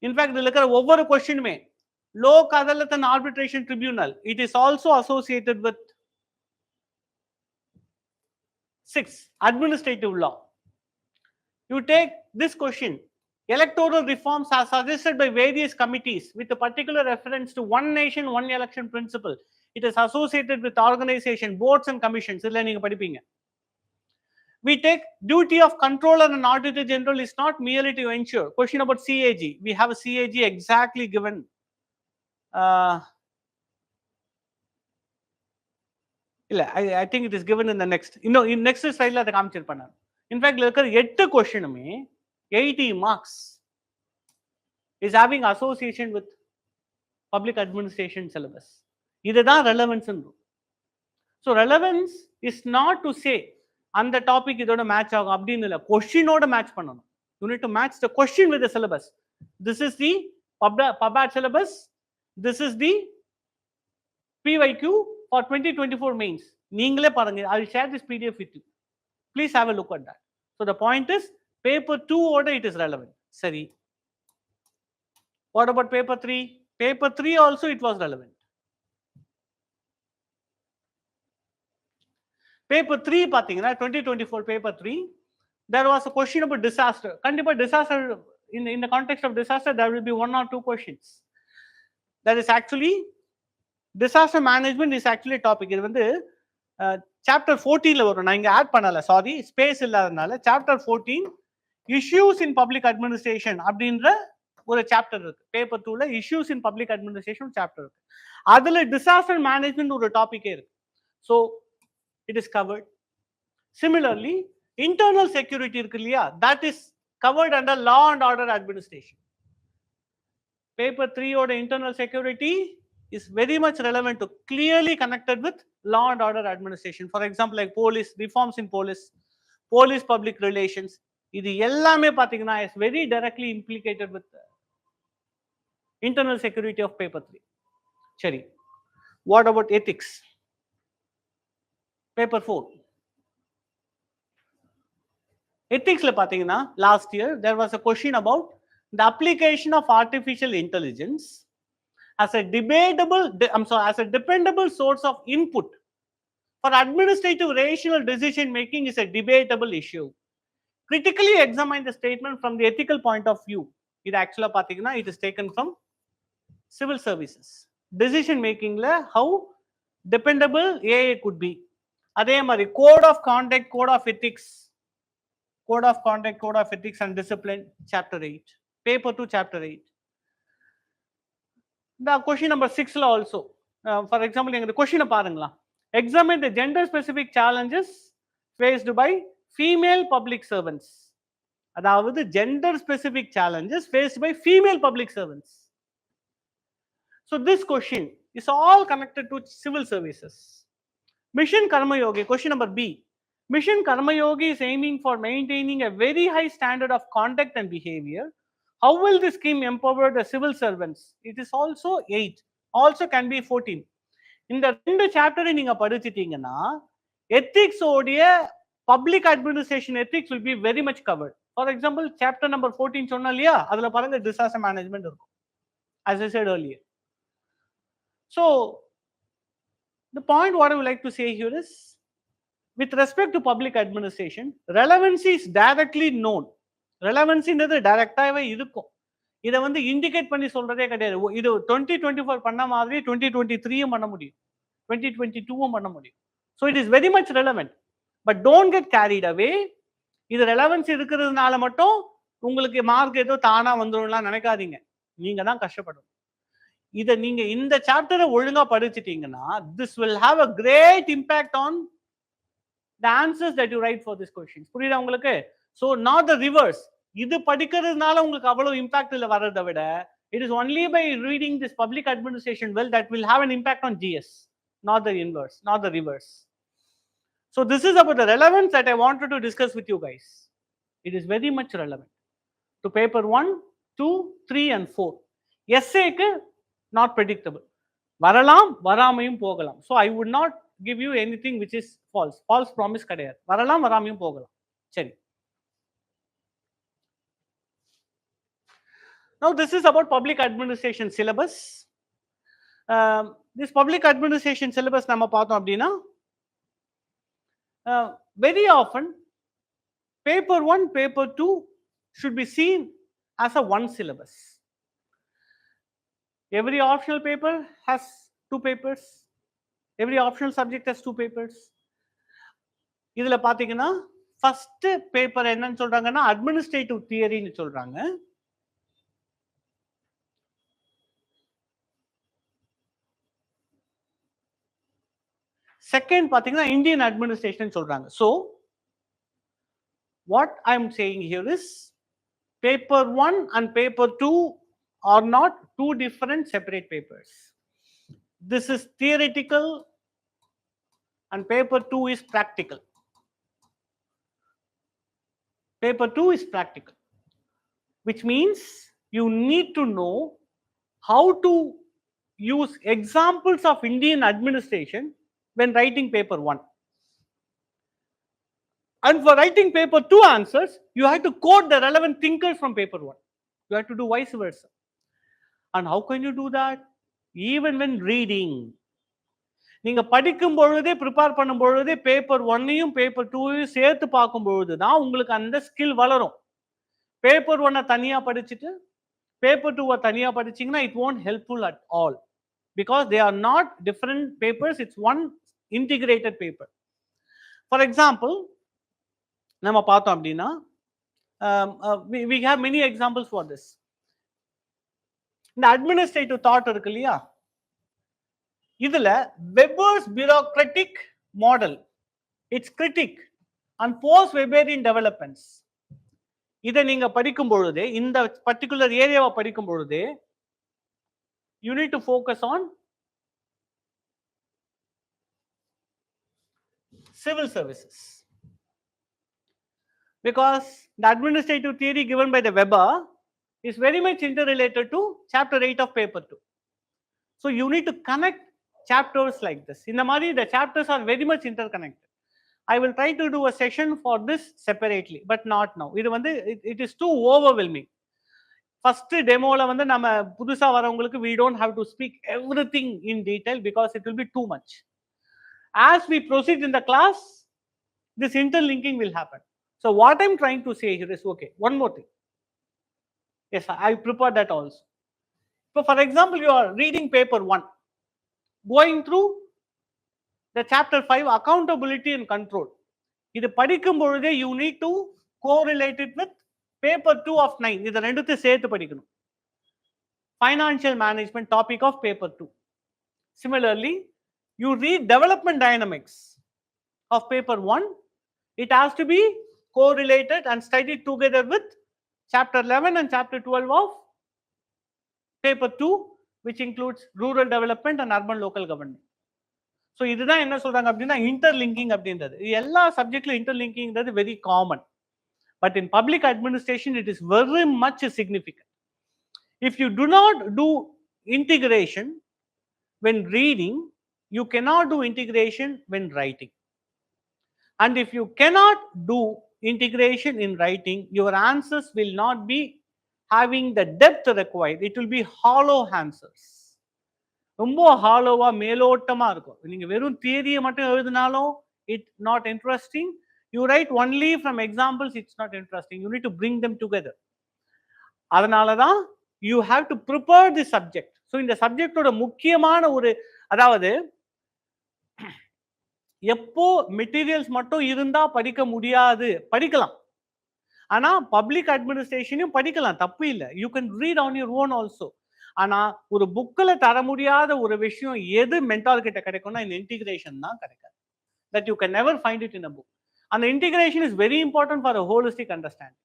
In fact, இதுல இருக்கிற ஒவ்வொரு கொஸ்டினுமே Lok Adalat and arbitration tribunal, it is also associated with 6 administrative law. You take this question, electoral reforms are suggested by various committees with a particular reference to one nation one election principle. It is associated with organization, boards and commissions. Illa neenga padipinga. We take duty of controller and auditor general is not merely to ensure. Question about CAG. We have a CAG exactly given. I think it is given in the next. In next slide la adha kaamichirpanna. In fact, look at 8 questionume 80 marks is having association with public administration syllabus. Idha relevance nu. So relevance is not to say and the topic idoda match agum appdinu illa, question oda match pananum. You need to match the question with the syllabus. This is the PubAd syllabus. This is the PYQ for 2024 mains. Neengale paranga. I will share this PDF with you. Please have a look at that. So the point is, paper 2 order it is relevant. Sari. What about paper 3? Paper 3 also it was relevant. Paper 3 pathina 2024 paper 3, there was a question about disaster. Kandipa disaster, in the context of disaster there will be 1 or 2 questions. That is actually disaster management is actually a topic. It வந்து chapter 14 ல வரும். நான் இங்க add பண்ணல, sorry, space இல்லாதனால. chapter 14 issues in public administration அப்படின்ற ஒரு chapter இருக்கு. பேப்பர் 2 ல issues in public administration chapter இருக்கு. அதுல disaster management ஒரு டாபிக்கே இருக்கு. So it is covered. Similarly, internal security இருக்கு இல்லையா, that is covered under law and order administration. Paper 3 ஓட internal security is very much relevant to, clearly connected with law and order administration. For example, like police, reforms in police public relations. இது எல்லாமே பாத்தீங்கன்னா is very directly implicated with internal security of paper 3. சரி, what about ethics? Paper 4. Ethicsல பாத்தீங்கன்னா last year there was a question about the application of artificial intelligence as a as a dependable source of input for administrative rational decision making is a debatable issue. Critically examine the statement from the ethical point of view. இது ஆக்சுவலா பாத்தீங்கன்னா it is taken from civil services. Decision makingல how dependable AI could be. அதே மாதிரி code of conduct, code of ethics, code of conduct, code of ethics and discipline, chapter 8, paper 2, chapter 8. The question number 6 also, for example, the question பாருங்களா, examine the gender specific challenges faced by female public servants. அதாவது gender specific challenges faced by female public servants. So this question is all connected to civil services. Mission Karma Yogi, question number B. Mission Karma Yogi is aiming for maintaining a very high standard of conduct and behavior. How will this scheme empower the civil servants? It is also 8, also can be 14. இந்த ரெண்டு சாப்டரை நீங்க படிச்சிட்டீங்கன்னா ethics ஓடிய public administration ethics will be very much covered. For example, chapter number 14 சொன்னா இல்லையா, அதுல பாருங்க disaster management இருக்கும், as I said earlier. So the point what I would like to say here is, with respect to public administration, relevancy is directly known. Relevancyன்றது டைரக்டாவே இருக்கும். இதை வந்து indicate பண்ணி சொல்றதே கிடையாது. இது 2024 பண்ண மாதிரி 2023 பண்ண முடியும், 2022 பண்ண முடியும். So it is very much relevant, but don't get carried away. இது ரெலவன்ஸ் இருக்கிறதுனால மட்டும் உங்களுக்கு மார்க் ஏதோ தானா வந்துரும்லாம் நினைக்காதீங்க, நீங்க தான் கஷ்டப்படும். இதை நீங்க இந்த சாப்டரை ஒழுங்கா படிச்சிட்டீங்கன்னா this will have a great impact on the answers that you write for these questions. புரியுதா உங்களுக்கு? So not the reverse. இது படிக்கிறதுனால உங்களுக்கு அவ்வளவு இம்பாக்ட் இல்ல வரதை விட, it is only by reading this public administration well that will have an impact on GS, not the inverse, not the reverse. So this is about the relevance that I wanted to discuss with you guys. It is very much relevant to paper 1, 2, 3 and 4. Essay க்கு not predictable, வரலாம் வராமையும் போகலாம். So I would not give you anything which is false promise கிடையாது, வரலாம் வராமையும் போகலாம். சரி, now this is about public administration syllabus. This public administration syllabus நம்ம பார்த்தோம் அப்படின்னா, very often paper 1, paper 2 should be seen as a one syllabus. Every optional paper has 2 papers. Every optional subject has 2 papers. இதுல பாத்தீங்கன்னா first paper என்னன்னு சொல்றாங்கன்னா administrative தியரின்னு சொல்றாங்க. Second பாத்தீங்கன்னா Indian administration சொல்றாங்க. So what I am saying here is, paper 1 and paper 2 are not two different separate papers. This is theoretical and paper 2 is practical. Paper 2 is practical, which means you need to know how to use examples of Indian administration when writing paper 1. And for writing paper 2 answers, you have to quote the relevant thinkers from paper 1. You have to do vice versa. And how can you do that? Even when reading. நீங்க படிக்கும் பொழுதே prepare பண்ணும் பொழுதே paper 1ஐயும் paper 2ஐயும் சேர்த்து பார்க்கும் பொழுது தான் உங்களுக்கு அந்த ஸ்கில் வளரும். பேப்பர் 1 தனியா படிச்சுட்டு பேப்பர் 2 தனியா படிச்சீங்கன்னா it won't helpful at all, because they are not different papers, it's one integrated paper. For example, நம்ம பார்த்தோம் அப்படின்னா we have many examples for this. இந்த அட்மினிஸ்ட்ரேட்டிவ் தாட் இருக்கு இல்லையா, இதுல Weber's bureaucratic model, its critic and post Weberian developments, இதை நீங்க படிக்கும் பொழுதே, இந்த பர்டிகுலர் ஏரியாவை படிக்கும் பொழுதே, you need to focus on civil services, because the administrative theory given by the Weber is very much interrelated to chapter 8 of paper 2. So you need to connect chapters like this. In the Mari, the chapters are very much interconnected. I will try to do a session for this separately, but not now. It is too overwhelming. First demo la வந்து நம்ம புதுசா வரவங்களுக்கு we don't have to speak everything in detail because it will be too much. As we proceed in the class, this interlinking will happen. So what I'm trying to say here is, okay, one more thing. Yes, I prepared that also. So for example, you are reading paper 1, going through the chapter 5, accountability and control. இது படிக்கும் பொழுதே you need to correlate it with paper 2 of 9. இது ரெண்டுத்தையும் சேர்த்து படிக்கணும். Financial management topic of paper 2. Similarly, you read development dynamics of paper 1. It has to be correlated and studied together with chapter 11 and chapter 12 of paper 2, which includes rural development and urban local government. So இதுதான் என்ன சொல்றாங்க அப்படின்னா interlinking அப்படின்றது. எல்லா சப்ஜெக்ட்ல இன்டர்லிங்கிங்கிறது very common. But in public administration, it is very much significant. If you do not do integration when reading, you cannot do integration when writing. And if you cannot do integration in writing, your answers will not be having the depth required. It will be hollow answers. ரொம்ப ஹாலோவா மேலோட்டமா இருக்கும். நீங்க வெறும் தியரியை மட்டும் எழுதினாலும் it not interesting. You write only from examples, it's not interesting. You need to bring them together. அதனால தான் you have to prepare the subject. So இந்த சப்ஜெக்டோட முக்கியமான ஒரு, அதாவது எப்போ மெட்டீரியல்ஸ் மட்டும் இருந்தா படிக்க முடியாது, படிக்கலாம். ஆனா பப்ளிக் அட்மினிஸ்ட்ரேஷனையும் படிக்கலாம், தப்பு இல்லை. You can read on your own also. ஆனா ஒரு புக்கில் தர முடியாத ஒரு விஷயம் எது மென்டார் கிட்ட கிடைக்கும்னா இந்த இன்டிகிரேஷன் தான் கிடைக்காது. That you can never find it in a book. அந்த integration is very important for a holistic understanding.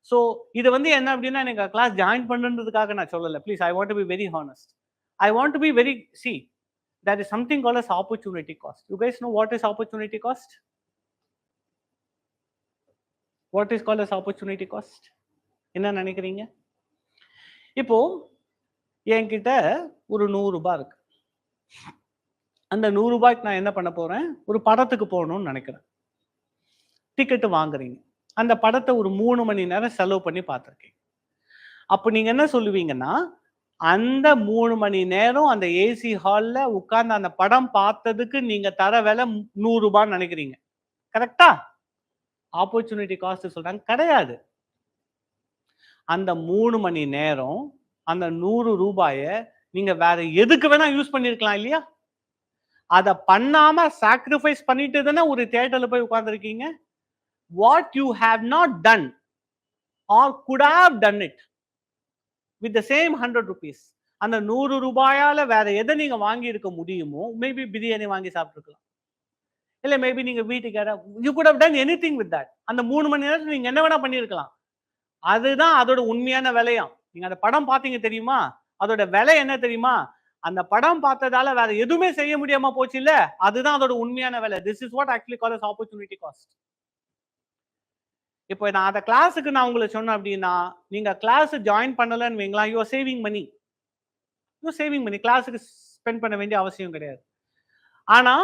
So இது வந்து என்ன அப்படின்னா எனக்கு கிளாஸ் ஜாயின் பண்ணுறதுக்காக நான் சொல்லலை. Please, I want to be very honest. I want to be very there is something called as opportunity cost. You guys know what is opportunity cost? What is called as opportunity cost? என்ன நினைக்கிறீங்க? இப்போ என்கிட்ட ஒரு 100 ரூபாய் இருக்கு. அந்த 100 ரூபாய்க்கு நான் என்ன பண்ண போறேன்? ஒரு படத்துக்கு போகணும்னு நினைக்கிறேன். டிக்கெட் வாங்குறீங்க. அந்த படத்தை ஒரு 3 மணி நேரம் செலவு பண்ணி பார்த்துருக்கீங்க. அப்போ நீங்க என்ன சொல்லுவீங்கன்னா, அந்த 3 மணி நேரம் அந்த ஏசி ஹால்ல உட்கார்ந்து அந்த படம் பார்த்ததுக்கு நீங்க தர விலை 100 ரூபான்னு நினைக்கிறீங்க. கரெக்டா? ஆப்பர்ச்சுனிட்டி காஸ்ட் சொல்றாங்க, கிடையாது. அந்த 3 மணி நேரம் அந்த 100 ரூபாயை நீங்க வேற எதுக்கு வேணா யூஸ் பண்ணிருக்கலாம் இல்லையா? அதை பண்ணாம சாக்ரிஃபைஸ் பண்ணிட்டு தானே ஒரு தியேட்டர்ல போய் உட்கார்ந்துருக்கீங்க. What you have not done or could have done it with the same 100 rupees, அந்த 100 ரூபாயால வேற எதை நீங்க வாங்கி இருக்க முடியுமோ, மேபி பிரியாணி வாங்கி சாப்பிட்டுருக்கலாம், இல்ல மேபி நீங்க வீட்டுக்கு you could have done anything with that. அந்த 3 மணி நேரத்துல நீங்க என்ன வேணா பண்ணிருக்கலாம். அதுதான் அதோட உண்மையான விலையாம். நீங்க அந்த படம் பாத்தீங்க தெரியுமா, அதோட விலை என்ன தெரியுமா? அந்த படம் பார்த்ததால வேற எதுவுமே செய்ய முடியாம போச்சு இல்ல, அதுதான் அதோட உண்மையான விலை. This is what actually called as opportunity cost. இப்போ நான் அந்த கிளாஸுக்கு நான் உங்களுக்கு சொன்னேன் அப்படின்னா, நீங்க கிளாஸ் ஜாயின் பண்ணலன்னு வைங்களா, யூ ஆர் சேவிங் மணி. கிளாஸுக்கு ஸ்பெண்ட் பண்ண வேண்டிய அவசியம் கிடையாது. ஆனா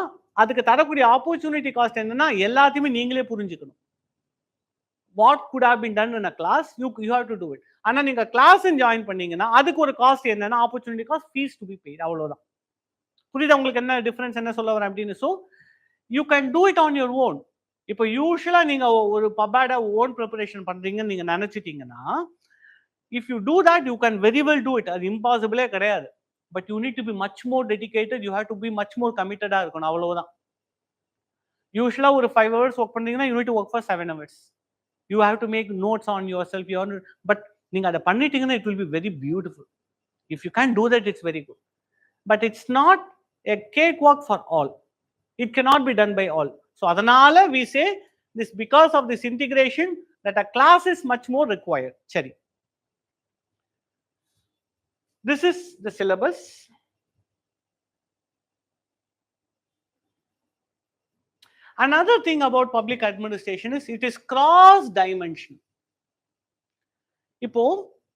அதுக்கு தரக்கூடிய ஆப்பர்ச்சுனிட்டி காஸ்ட் என்னன்னா, எல்லாத்தையுமே நீங்களே புரிஞ்சுக்கணும். What could have been done in a class, you have to do it. ஆனா நீங்க கிளாஸ் ஜாயின் பண்ணீங்கன்னா அதுக்கு ஒரு காஸ்ட் என்னன்னா, opportunity cost, fees to be paid, அவ்வளவுதான். புரியுதா உங்களுக்கு என்ன டிஃபரன்ஸ், என்ன சொல்ல வரேன் அப்படின்னு? So you can do it on your own. இப்போ யூஸ்வலா நீங்க ஒரு பப்பாட ஓன் ப்ரிப்பரேஷன் பண்றீங்கன்னு நீங்க நினைச்சிட்டீங்கன்னா, if you do that you can very well do it. அது இம்பாசிபிளே கிடையாது. But you need to be much more dedicated, you have to be much more கமிட்டடா இருக்கணும், அவ்வளவுதான். யூஸ்வலா ஒரு 5 hours ஒர்க் பண்ணீங்கன்னா you need to work for 7 hours. You have to make notes on your self. But நீங்க அதை பண்ணிட்டீங்கன்னா it will be very beautiful. If you can do that, it's very good. But it's not a cake walk for all. It cannot be done by all. So adanala we say this, because of this integration, that a class is much more required. Seri, this is the syllabus. Another thing about public administration is it is cross dimensional. Ipo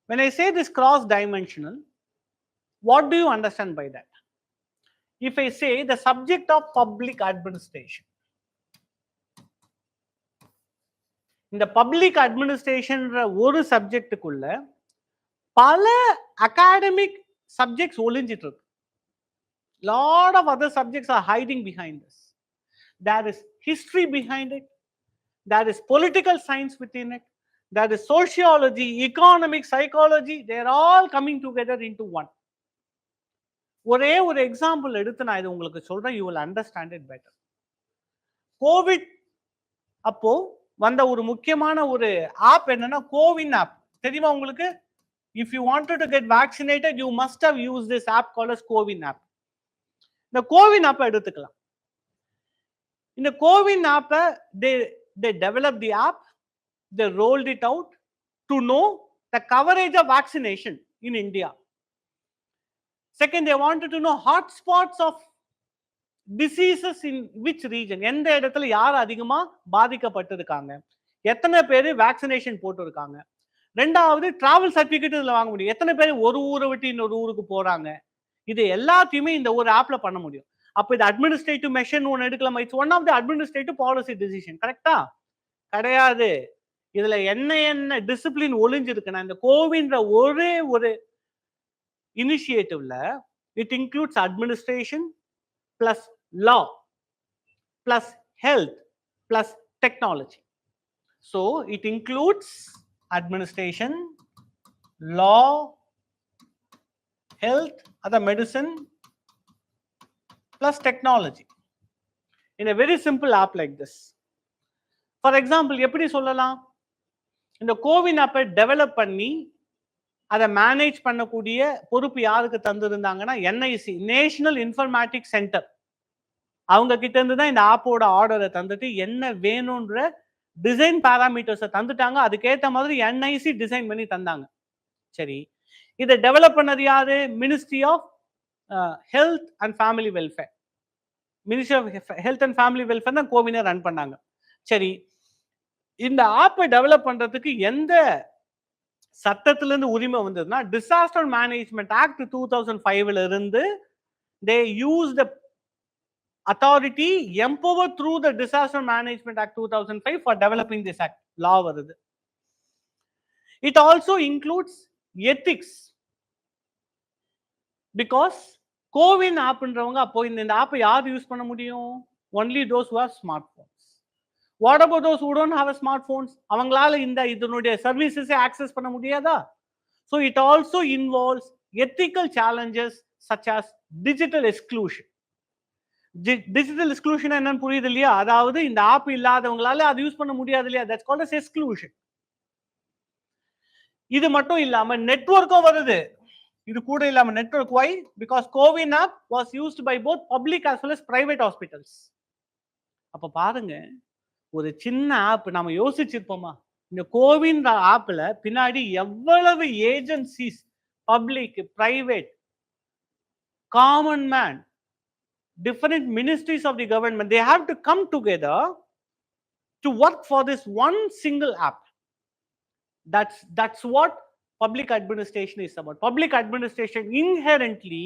when I say this cross dimensional, What do you understand by that? If I say the subject of public administration, இந்த public அட்மினிஸ்ட்ரேஷன்ற ஒரு சப்ஜெக்டுக்குள்ள பல academic subjects ஒளிஞ்சிட்டு இருக்கு. Lot of other subjects are hiding behind this. There is history behind it. There is political science within it. There is sociology, economics, psychology. They are all coming together into one. ஒரே ஒரு example எடுத்து நான் இது உங்களுக்கு சொல்றேன். You will understand it better. Covid அப்போ வந்த ஒரு முக்கியமான ஒரு ஆப் என்னன்னா கோவின் ஆப். தெரியுமா உங்களுக்கு? If you wanted to get vaccinated, you must have used this app called as CoWIN app. இந்த கோவின் ஆப்பை எடுத்துக்கலாம். இந்த கோவின் ஆப்பை they developed the app, they rolled it out to know the coverage of vaccination in India. Second, they wanted to know hotspots of diseases in which region, எந்த இடத்துல யார் அதிகமா பாதிக்கப்பட்டிருக்காங்க, எத்தனை பேர் வேக்சினேஷன் போட்டிருக்காங்க. ரெண்டாவது, டிராவல் சர்டிபிகேட் இதுல வாங்க முடியும், எத்தனை பேர் ஒரு ஊரை விட்டு இன்னொரு ஊருக்கு போறாங்க. இது எல்லாத்தையுமே இந்த ஒரு ஆப்ல பண்ண முடியும். அப்ப இது அட்மினிஸ்ட்ரேட்டிவ் மெஷர் ஒன்னு எடுக்கலாம். It's one of the administrative policy decision. கரெக்டா? கிடையாது. இதுல என்ன டிசிப்ளின் ஒளிஞ்சிருக்குன்னா இந்த கோவின்ற ஒரே ஒரு இனிஷியேட்டிவ்ல it includes administration plus law plus health plus technology. So it includes administration, law, health, other medicine plus technology in a very simple app like this. For example, எப்படி சொல்லலாம்? இந்த கோவின் ஆப்பை டெவலப் பண்ணி அதை மேனேஜ் பண்ணக்கூடிய பொறுப்பு யாருக்கு தந்திருந்தாங்கன்னா என்ஐசி, நேஷனல் இன்ஃபர்மேட்டிக்ஸ் சென்டர். அவங்க கிட்ட இருந்து தான் இந்த ஆப்போட ஆர்டரை தந்துட்டு என்ன வேணும்ன்ற டிசைன் பேராமீட்டர்ஸை தந்துட்டாங்க. அதுக்கேற்ற மாதிரி என்ஐசி டிசைன் பண்ணி தந்தாங்க. சரி, இதை டெவலப் பண்ணது யாரு? Ministry of health and family welfare. Ministry of health and family welfare தான் கோவினை ரன் பண்ணாங்க. சரி, இந்த ஆப்பை டெவலப் பண்றதுக்கு எந்த சட்டத்துல இருந்து உரிமை வந்ததுன்னா டிசாஸ்டர் மேனேஜ்மெண்ட் ஆக்ட் 2005 இருந்து they use the authority empowered through the Disaster Management Act 2005 for developing this act. Law வருது. It also includes ethics because CoWIN ஆப்ன்றவங்க அப்போ இந்த ஆப்பை யார் யூஸ் பண்ண முடியும்? only those who have smartphones. What about those who don't have a smartphones? அவங்களால இதனுடைய சர்வீசஸை ஆக்சஸ் பண்ண முடியாதா? So it also involves ethical challenges such as digital exclusion. Digital exclusion என்னன்னு புரியுது இல்லையா? அதாவது இந்த ஆப் இல்லாதவங்களால அது யூஸ் பண்ண முடியாது இல்லையா? That's called as exclusion. இது மட்டும் இல்லாம நெட்வொர்க்கும் வருது. இது கூட இல்லாம network. why? Because CoWIN app was used by both public as well as private hospitals. அப்ப பாருங்க, ஒரு சின்ன ஆப் நாம யோசிச்சிருப்போமா? இந்த கோவின் ஆப்ல பின்னாடி எவ்வளவு agencies, public, private, common man, different ministries of the government, they have to come together to work for this one single app. That's what public administration is about. Public administration inherently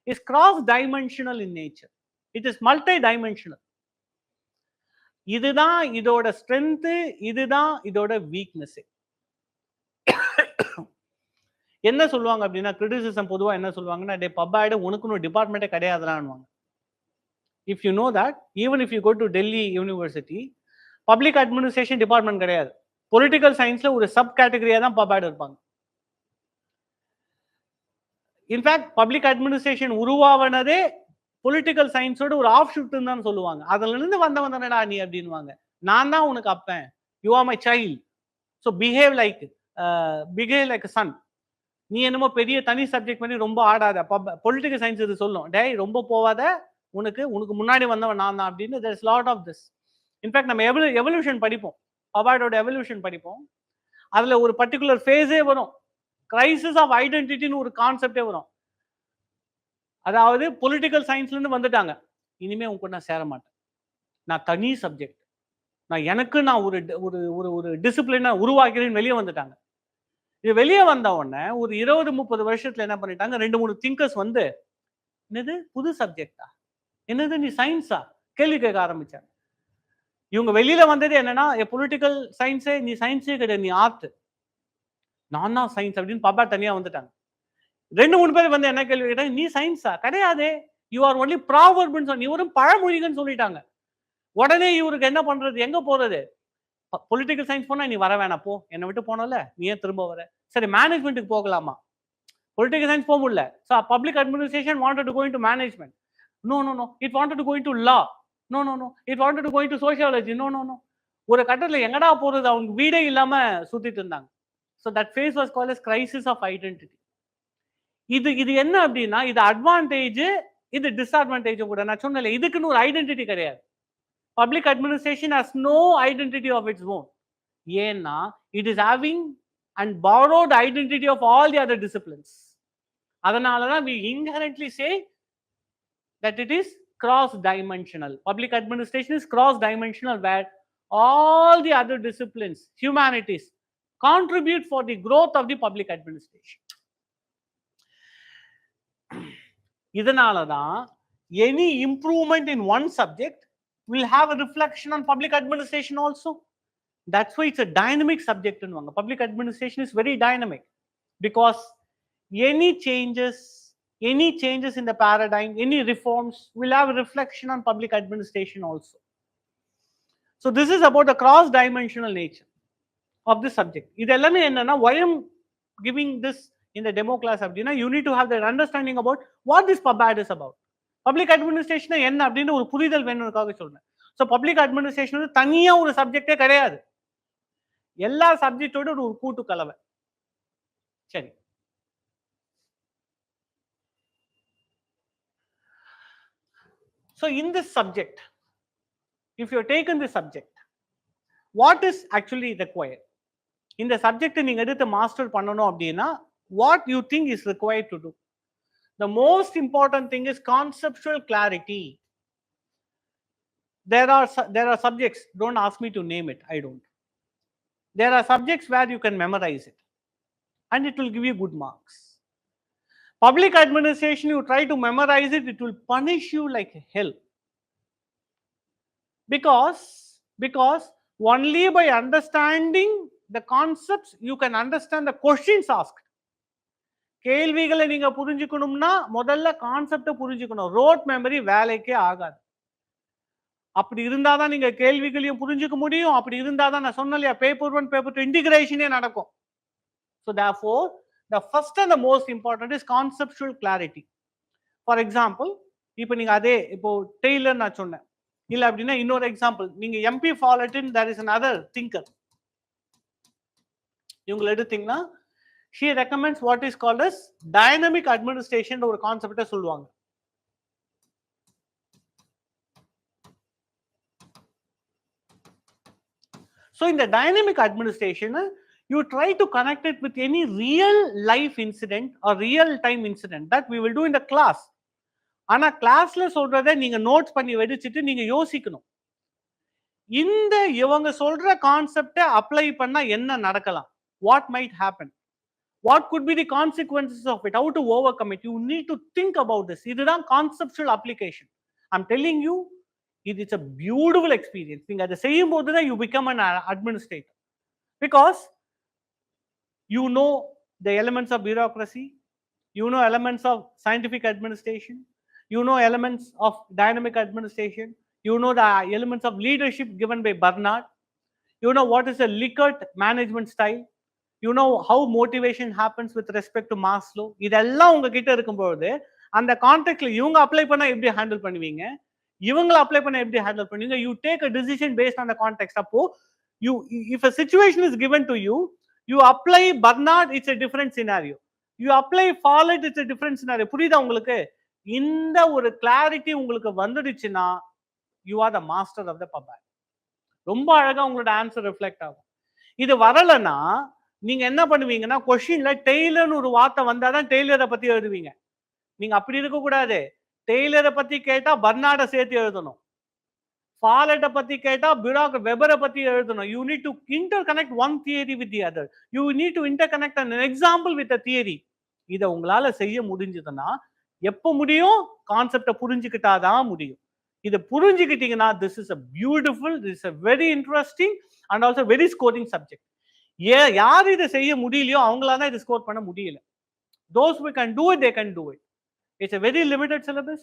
is cross dimensional in nature. It is multi-dimensional. இதுதான் இதோட strength, இதுதான் இதோட weakness. என்ன சொல்லுவாங்க அப்படின்னா, criticism பொதுவா என்ன சொல்லுவாங்கன்னா, டே பப்பாயிட உனக்குன்னு டிபார்ட்மெண்ட்டே கிடையாதுலான்னுவாங்க. If you know that, even if you go to Delhi University, public administration department கிடையாது. பொலிட்டிக்கல் சயின்ஸ்ல ஒரு சப் கேட்டகரியா தான் பப்பாயிட இருப்பாங்க. இன்ஃபேக்ட் பப்ளிக் அட்மினிஸ்ட்ரேஷன் உருவாவனதே பொலிட்டிக்கல் சயின்ஸோட ஒரு ஆஃப் ஷூட்னு தான் சொல்லுவாங்க. அதுல இருந்து வந்தவனடா நீ அப்படின்வாங்க. நான் தான் உனக்கு அப்பேன், you are my child, so behave like son. நீ என்னமோ பெரிய தனி சப்ஜெக்ட் பண்ணி ரொம்ப ஆடாத. பொலிட்டிக்கல் சயின்ஸ் இது சொல்லும், டேய் ரொம்ப போவாத, உனக்கு முன்னாடி வந்தவன் நான் தான் அப்படின்னு. there is lot of this. In fact நம்ம எவல்யூஷன் படிப்போம், பபாய்டோட எவல்யூஷன் படிப்போம். அதுல ஒரு பர்டிகுலர் ஃபேஸே வரும், கிரைசிஸ் ஆஃப் ஐடென்டிட்டின்னு ஒரு கான்செப்டே வரும். அதாவது பொலிட்டிக்கல் சயின்ஸ்ல இருந்து வந்துட்டாங்க, இனிமே உங்க கூட நான் சேர மாட்டேன், நான் தனி சப்ஜெக்ட், நான் ஒரு டிசிப்ளினை உருவாக்கிறேன்னு வெளியே வந்துட்டாங்க. இது வெளியே வந்த உடனே ஒரு 20-30 வருஷத்துல என்ன பண்ணிட்டாங்க, 2-3 திங்கர்ஸ் வந்து என்னது புது சப்ஜெக்டா, என்னது நீ சயின்ஸா கேள்வி கேட்க ஆரம்பிச்சாங்க. இவங்க வெளியில வந்தது என்னன்னா, பொலிட்டிக்கல் சயின்ஸே நீ சயின்ஸே கிடையாது, நீ ஆர்ட், நான் தான் சயின்ஸ் அப்படின்னு பாப்பா தனியா வந்துட்டாங்க. 2-3 பேர் வந்து என்ன கேள்வி கேட்டாங்க, நீ சயின்ஸா கிடையாது, யூ ஆர் ஒன்லி ப்ராவர்ப்னு சொன்ன, நீ ஒரு பழமொழிகன்னு சொல்லிட்டாங்க. உடனே இவருக்கு என்ன பண்றது, எங்க போறது, பொலிட்டிக்கல் சயின்ஸ் போனா நீ வர வேணாம் போ, என்னை விட்டு போனல நீ ஏன் திரும்ப வர, சரி மேனேஜ்மெண்ட்டுக்கு போகலாமா, பொலிட்டிக்கல் சயின்ஸ் போக முடியல, so public administration wanted to go into management, no no no it wanted to go into law, no no no it wanted to go into sociology, no no no. ஒரு கட்டத்தில் எங்கடா போறது, அவங்க வீடே இல்லாம சுத்திட்டு இருந்தாங்க. So that phase was called as crisis of identity. இது என்ன அப்படின்னா, இது அட்வான்டேஜ், இது டிஸ்அட்வான்டேஜ் கூட. நான் சொன்னேன் இதுக்குன்னு ஒரு ஐடென்டிட்டி கிடையாது. Public administration has no identity of its own. ஏன்னா it is having and borrowed identity of all the other disciplines. அதனால தான் we inherently say that it is cross dimensional. Public administration is cross dimensional, where all the other disciplines, humanities, contribute for the growth of the public administration. இதனால தான் any improvement in one subject will have a reflection on public administration also. That's why it's a dynamic subject. Public administration is very dynamic because any changes in the paradigm, any reforms will have a reflection on public administration also. So this is about the cross dimensional nature of this subject. இதெல்லாமே என்னன்னா, why I'm giving this in the demo class அப்படின்னா, you need to have that understanding about what this PubAd is about. Public administration என்ன அப்படின்னு ஒரு புரிதல் வேணும்னுக்காக சொல்றேன். So public administration வந்து தனியா ஒரு சப்ஜெக்டே கிடையாது, எல்லா சப்ஜெக்டோட ஒரு கூட்டு கலவை. சரி, so in this subject, if you have taken this subject, what is actually required? இந்த சப்ஜெக்ட் நீங்க எடுத்து மாஸ்டர் பண்ணணும் அப்படின்னா, what you think is required to do? The most important thing is conceptual clarity. There are subjects, don't ask me to name it, I don't. There are subjects where you can memorize it and it will give you good marks. Public administration, you try to memorize it, it will punish you like hell. Because only by understanding the concepts you can understand the questions asked. கேள்விகளை நீங்க புரிஞ்சுக்கணும்னா முதல்ல கான்செப்டை புரிஞ்சுக்கணும். Road memory வேலைக்கே ஆகாது. அப்படி இருந்தாதான் நீங்க கேள்விகளையும் புரிஞ்சுக்க முடியும். அப்படி இருந்தாதான் நான் சொன்னேன் இல்லையா, பேப்பர் 1 பேப்பர் 2 இன்டிகிரேஷனே நடக்கும். So therefore the first and the most important is conceptual clarity. For example, இப்போ நீங்க அதே இப்போ டெய்லர் நான் சொன்னேன், இல்ல அப்படின்னா இன்னொரு எக்ஸாம்பிள், நீங்க MP ஃபாலட்டின், there is another thinker, இவங்களை எடுத்தீங்கன்னா she recommends what is called as dynamic administration ஒரு கான்செப்டை சொல்லுவாங்க. So in the dynamic administration, you try to connect it with any real life incident or real time incident that we will do in the class. ஆனா கிளாஸ்ல சொல்றதை நீங்க notes பண்ணி வச்சுட்டு நீங்க யோசிக்கணும், இந்த இவங்க சொல்ற கான்செப்டை அப்ளை பண்ணா என்ன நடக்கலாம், what might happen, what could be the consequences of it, how to overcome it. You need to think about this. இதுதான் conceptual application. I'm telling you, it's a beautiful experience. நீங்க அதை செய்யும் போது தான் you become an administrator, because you know the elements of bureaucracy, you know elements of scientific administration, you know elements of dynamic administration, you know the elements of leadership given by Bernard, you know what is a Likert management style, you know how motivation happens with respect to Maslow. இதெல்லாம் உங்ககிட்ட இருக்கும்போது அந்த கான்டெக்ட்ல இவங்க apply பண்ணா எப்படி handle பண்ணுவீங்க, இவங்களை apply பண்ண எப்படி ஹேண்டில் பண்ணுவீங்க, you take a decision based on the context. அப்போ you, if a situation is given to you, you apply Bernard, it's a different scenario. You apply Follett, it's a different scenario. புரியுதா உங்களுக்கு? இந்த ஒரு clarity உங்களுக்கு வந்துடுச்சுன்னா you are the master of the PubAd. ரொம்ப அழகா உங்களோட ஆன்சர் ரிஃப்ளெக்ட் ஆகும். இது வரலன்னா நீங்க என்ன பண்ணுவீங்கன்னா, கொஸ்டின்ல டெய்லர்னு ஒரு வார்த்தை வந்தாதான் டெய்லரை பத்தி எழுதுவீங்க. நீங்க அப்படி இருக்க கூடாது. டெய்லரை பத்தி கேட்டா பர்னார்டை சேர்த்து எழுதணும், ஃபாலட்டை பத்தி கேட்டா வெபரை பத்தி எழுதணும். You need to interconnect one theory with the other. You need to interconnect an example with a theory. இதை உங்களால செய்ய முடிஞ்சதுன்னா எப்போ முடியும்? கான்செப்டை புரிஞ்சுக்கிட்டாதான் முடியும். இதை புரிஞ்சுக்கிட்டீங்கன்னா this is a beautiful, this is a very interesting and also very scoring subject. யார் இதை செய்ய முடியலையோ அவங்களால தான் இதை ஸ்கோர் பண்ண முடியல. those who can do it, they can do it. It's a very limited syllabus.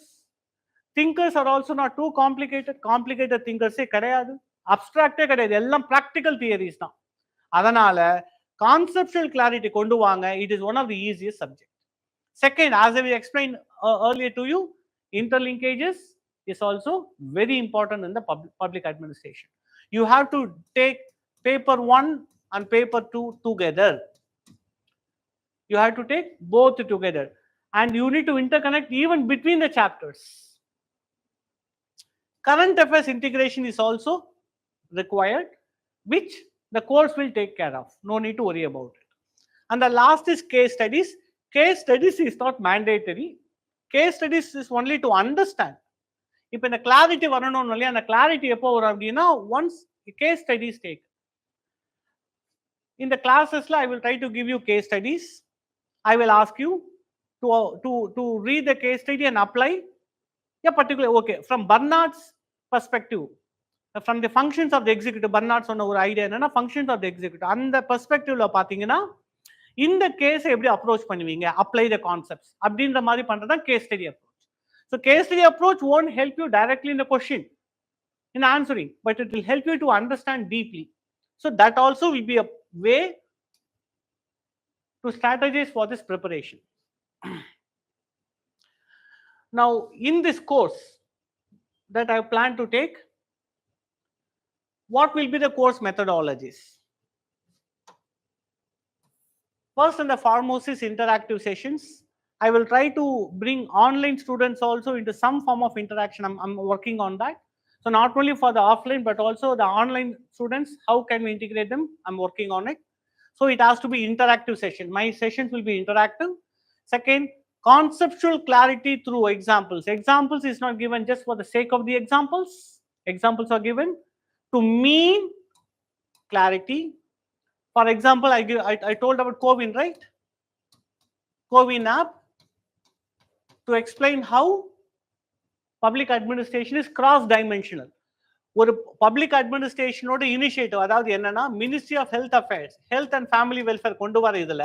Thinkers are also not too complicated. Complicated thinkers கிடையாது, அப்டிராக்டே கிடையாது, எல்லாம் practical theories தான். அதனால conceptual clarity கொண்டு வாங்க. It is one of the easiest subject. Second, as I explained earlier to you, interlinkages is also very important in the public administration. You have to take paper 1 and paper 2 together. You have to take both together and you need to interconnect even between the chapters. Current affairs integration is also required, which the course will take care of. No need to worry about it. And the last is case studies. Case studies is not mandatory. Case studies is only to understand. இப்போ இந்த clarity வரணும் இல்லையா, அந்த clarity எப்போ வரும் அப்படின்னா once case studies take. In the classes I will try to give you case studies. I will ask you to read the case study and apply a particular, okay, from Bernard's perspective, from the functions of the executive. Bernard சொன்ன ஒரு idea என்னன்னா functions of the executive. அந்த பெர்ஸ்பெக்டிவ்ல பாத்தீங்கன்னா இந்த case எப்படி approach பண்ணுவீங்க, apply the concepts அப்படின்ற மாதிரி பண்றது தான் case study approach. So case study approach won't help you directly in the question, in answering, but it will help you to understand deeply. So that also will be a way to strategize for this preparation. Now, in this course that I plan to take, what will be the course methodologies? First and the foremost is interactive sessions. I will try to bring online students also into some form of interaction. I'm working on that. So not only for the offline, but also the online students, how can we integrate them? I'm working on it. So it has to be interactive session. My sessions will be interactive. Second, conceptual clarity through examples. Examples is not given just for the sake of the examples. Examples are given to mean clarity. For example, I told about CoWIN, right? CoWIN app, to explain how public administration is cross-dimensional. ஒரு public அட்மினிஸ்ட்ரேஷனோட initiative, அதாவது என்னன்னா ministry of health affairs, health and family welfare கொண்டு வர இதுல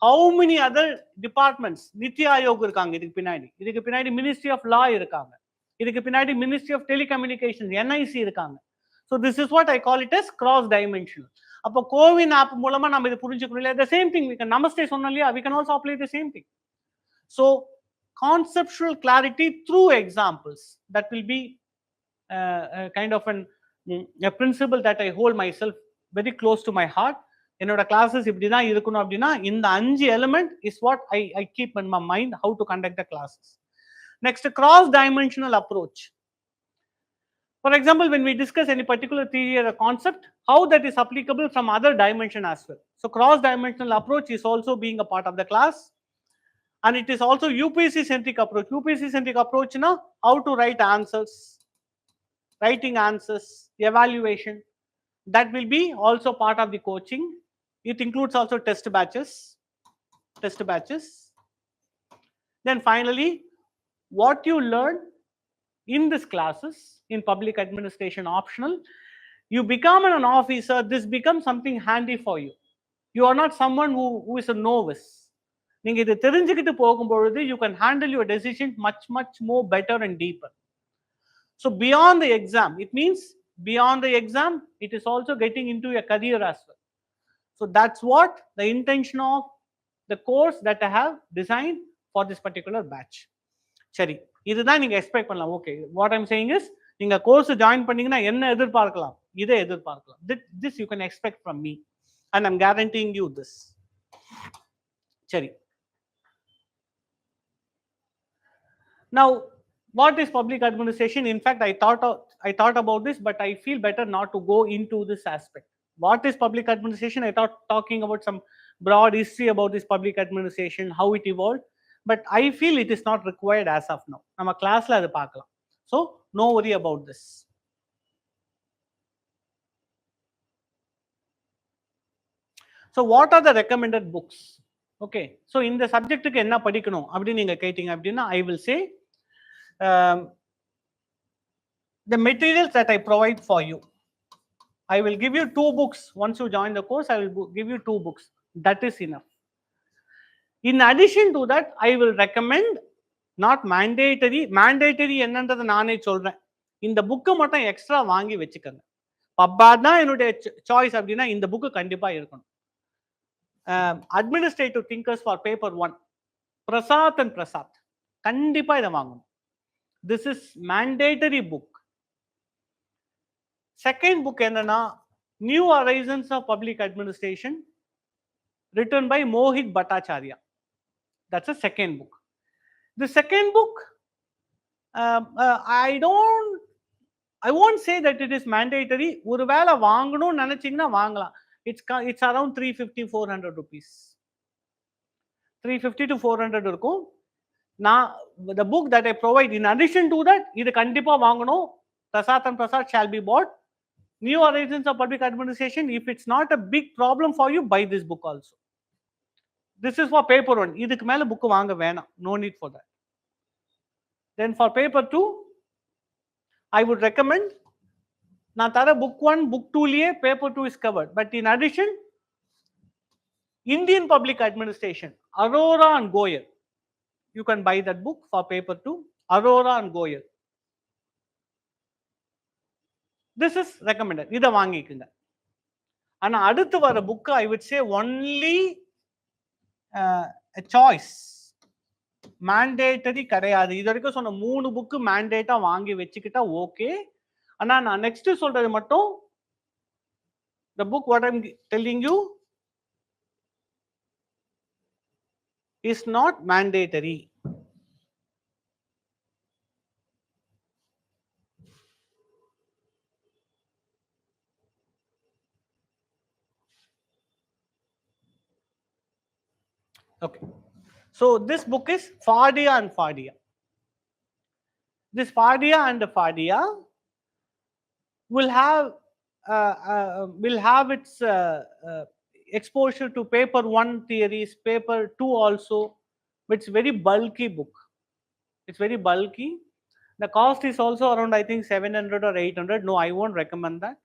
how many other departments, NITI Aayog இருக்காங்க இதுக்கு பின்னாடி ministry of law இருக்காங்க, இதுக்கு பின்னாடி மினிஸ்ட்ரி ஆஃப் டெலிகம்யூனிகேஷன் என்ஐசி இருக்காங்க. So this is what I call it as cross dimensional. அப்போ கோவின் ஆப் மூலமா நம்ம இது புரிஞ்சுக்கணும் இல்லையா? The same thing we can நமஸ்தே சொன்னோம் இல்லையா, we can also apply the same thing. So conceptual clarity through examples, that will be kind of a principle that I hold myself very close to my heart. என்னோட classes இப்படி தான் இருக்கணும் அப்படின்னா இந்த 5 element is what I keep in my mind how to conduct the classes. Next, cross dimensional approach. For example, when we discuss any particular theory or a concept, how that is applicable from other dimension as well. So cross dimensional approach is also being a part of the class. And it is also UPSC centric approach. UPSC centric approach na how to write answers, writing answers, evaluation, that will be also part of the coaching. It includes also test batches. Then finally, what you learn in these classes in public administration optional, you become an officer, this becomes something handy for you. You are not someone who is a novice. நீங்க இதை தெரிஞ்சுக்கிட்டு போகும்பொழுது you can handle your decision much more better and deeper. So beyond the exam, it means beyond the exam, it is also getting into a career as well. So that's what the intention of the course that I have designed for this particular batch. சரி, இதுதான் நீங்க expect பண்ணலாம். Okay, what I'm saying is, நீங்க course join பண்ணீங்கன்னா என்ன எதிர்பார்க்கலாம், இதை எதிர்பார்க்கலாம். This you can expect from me and I'm guaranteeing you this. சரி, now what is public administration? In fact, I thought about this, but I feel better not to go into this aspect. What is public administration? I thought talking about some broad history about this public administration, how it evolved, but I feel it is not required as of now. நம்ம கிளாஸ்ல அது பார்க்கலாம். So no worry about this. So what are the recommended books? Okay, so இந்த சப்ஜெக்ட்டுக்கு என்ன படிக்கணும் அப்படி நீங்க கேட்டீங்க அப்படின்னா I will say um, the materials that I provide for you. I will give you 2 books. Once you join the course, I will give you 2 books. That is enough. In addition to that, I will recommend not mandatory. Mandatory என்னன்றது நானே சொல்றேன். இந்த book மட்டும் extra வாங்கி வச்சுக்கங்க. பப்பா தான் என்னுடைய choice அப்படின்னா இந்த புக்கு கண்டிப்பா இருக்கணும். Administrative thinkers for paper 1. Prasad and Prasad. கண்டிப்பா இதை வாங்கணும். This is mandatory book. Second book என்னன்னா New Horizons of Public Administration, written by Mohit Bhattacharya. That's a second book. The second book, I won't say that it is mandatory. ஒருவேளை வாங்கணும்னு நினைச்சீங்கன்னா வாங்கலாம். It's around 350-400 rupees. 350 to 400 இருக்கும். நான் the book that I provide in addition to that, இது கண்டிப்பா வாங்கணும். Prasad and Prasad shall be bought. New Horizons of Public Administration, if it's not a big problem for you, buy this book also. This is for paper 1. இதுக்கு மேல book வாங்க வேணாம். No need for that. Then for paper 2, I would recommend நான் தர book 1, book 2 Liye paper 2 is covered. But in addition, Indian Public Administration, Arora and Goyal. You can buy that book for paper 2, Arora and Goyal. This is recommended. இதை வாங்கிக்குங்க. ஆனா அடுத்து வர book I would say only a choice. Mandatory கிடையாது. இது வரைக்கும் சொன்ன 3 book மேண்டேட்டா வாங்கி வச்சுக்கிட்டா ஓகே. ஆனா நான் நெக்ஸ்ட் சொல்றது மட்டும் the book what I'm telling you is not mandatory. Okay, so this book is Fadia and Fadia. This Fadia and Fadia will have its exposure to paper 1 theories, paper 2 also. It's very bulky book. It's very bulky. The cost is also around I think 700 or 800. No, I won't recommend that.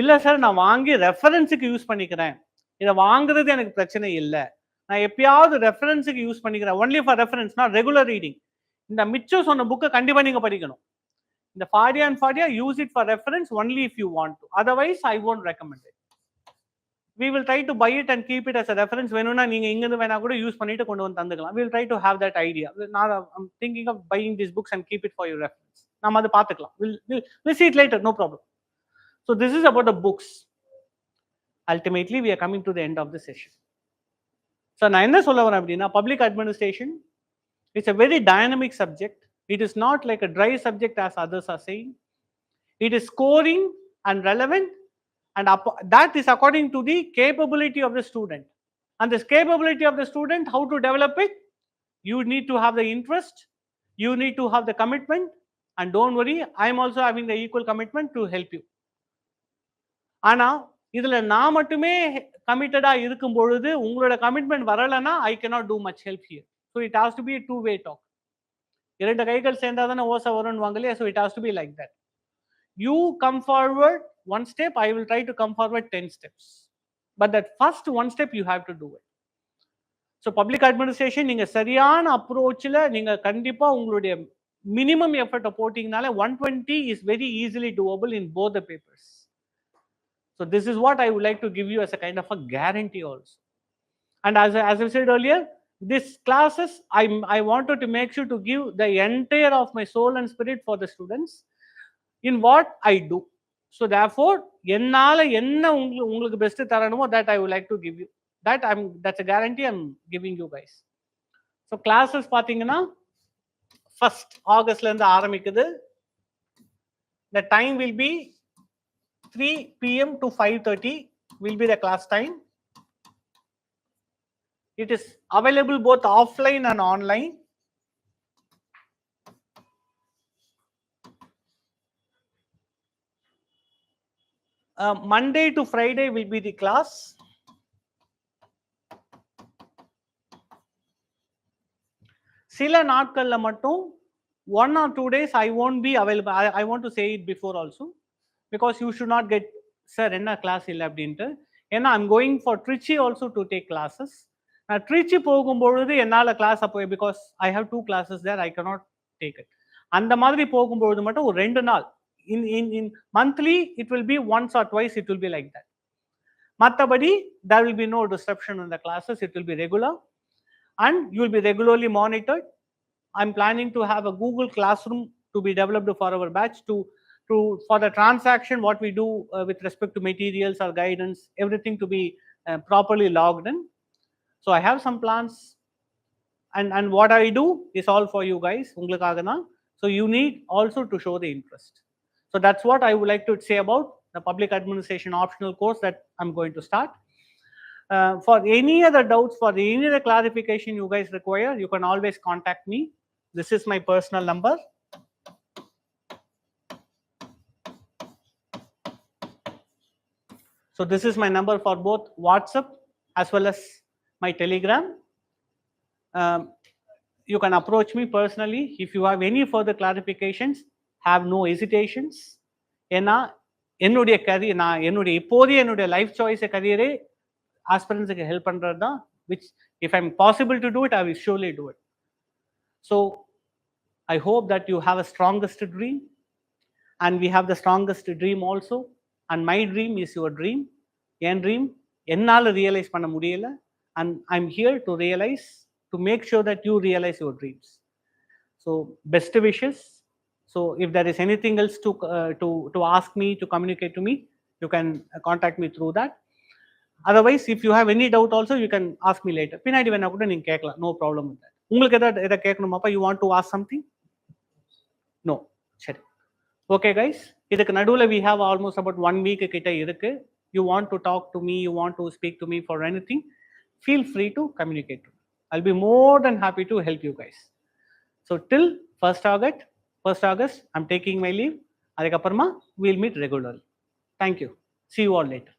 இல்ல sir நான் வாங்கி ரெஃபரன்ஸுக்கு use பண்ணிக்கிறேன், இதை வாங்குறது எனக்கு பிரச்சனை இல்லை, நான் எப்பயாவது ரெஃபரன்ஸுக்கு யூஸ் பண்ணிக்கிறேன், only for reference, not regular reading, இந்த மிச்சம் சொன்ன புக்கை கண்டிப்பா நீங்க படிக்கணும். இந்த Fadia and Fadia, use it for reference only if you want to. Otherwise, I won't recommend it. We will try to buy it and keep it as a reference. வேணும்னா நீங்க இங்க இருந்து வேணா கூட யூஸ் பண்ணிட்டு கொண்டு வந்து தந்துக்கலாம். We will try to have that idea. I'm thinking of buying these books and keep it for your reference. நாம அதை பார்த்துக்கலாம். We'll see it later, no problem. So this is about the books. Ultimately, we are coming to the end of the session. So நான் என்ன சொல்ல வரேன் அப்படின்னா, public administration is a very dynamic subject. It is not like a dry subject as others are saying. It is scoring and relevant, and that is according to the capability of the student. And this capability of the student, how to develop it? You need to have the interest, you need to have the commitment, and don't worry, I am also having the equal commitment to help you. ஆனா இதுல நான் மட்டுமே கமிட்டடா இருக்கும் பொழுது உங்களோட commitment வரலன்னா I cannot do much help here. So it has to be a two-way talk. இரண்டு கைகள் சேர்ந்தா தானே ஓசை வரும்வாங்க இல்லையா? So it has to be like that. You come forward one step, I will try to come forward 10 steps. But that first one step you have to do it. So public administration, நீங்க சரியான அப்ரோச்ல நீங்க கண்டிப்பா உங்களுடைய minimum effort போட்டீங்கனால 120 is very easily doable in both the papers. So this is what I would like to give you as a kind of a guarantee also. And as I said earlier, this classes I wanted to make sure to give the entire of my soul and spirit for the students in what I do. So therefore, என்னால என்ன உங்களுக்கு best தரணுமோ that I would like to give you. That's a guarantee I'm giving you guys. So classes பாத்தீங்கன்னா 1st Augustல இருந்து ஆரம்பிக்குது. The time will be 3 PM to 5:30 will be the class time. It is available both offline and online. Monday to Friday will be the class. சில நாட்கள்ல மட்டும் 1 or 2 days I won't be available. I want to say it before also, because you should not get, sir என்ன class இல்லை அப்படின்ட்டு. ஏன்னா I'm going for Trichy also to take classes. நான் ட்ரிச்சி போகும்பொழுது என்னால் கிளாஸ் அப்போ, because I have 2 classes there, I cannot take it. அந்த மாதிரி போகும்பொழுது மட்டும் ஒரு 2 நாள், in monthly it will be once or twice, it will be like that. மற்றபடி there will be no disruption in the classes, it will be regular and you will be regularly monitored. I'm planning to have a Google Classroom to be developed for our batch to for the transaction, what we do with respect to materials or guidance, everything to be properly logged in. So I have some plans, and what I do is all for you guys, ungalukkaga na. So you need also to show the interest. So that's what I would like to say about the public administration optional course that I'm going to start. For any other doubts, for any other clarification you guys require, you can always contact me. This is my personal number. So this is my number for both WhatsApp as well as my Telegram. You can approach me personally if you have any further clarifications. Have no hesitations. ஏன்னா என்னுடைய career, நான் என்னுடைய இப்போதைய என்னுடைய life choice கரியரே ஆஸ்பிரன்ஸுக்கு help பண்ணுறது தான். Which if I'm possible to do it, I will surely do it. So I hope that you have a strongest dream, and we have the strongest dream also, and my dream is your dream. En dream ennala realize panna mudiyala, and I'm here to realize, to make sure that you realize your dreams. So best wishes. So if there is anything else to ask me, to communicate to me, you can contact me through that. Otherwise, if you have any doubt also, you can ask me later. Pinadi venna kuda neenga kekala, no problem with that. உங்களுக்கு எதை கேட்கணுமாப்பா, you want to ask something? No. சரி, okay guys. இதுக்கு நடுவில் we have almost about 1 week கிட்ட இருக்கு. You want to talk to me, you want to speak to me for anything, feel free to communicate to me. I'll be more than happy to help you guys. So till 1st August, I'm taking my leave. அதுக்கப்புறமா we'll meet regularly. Thank you. See you all later.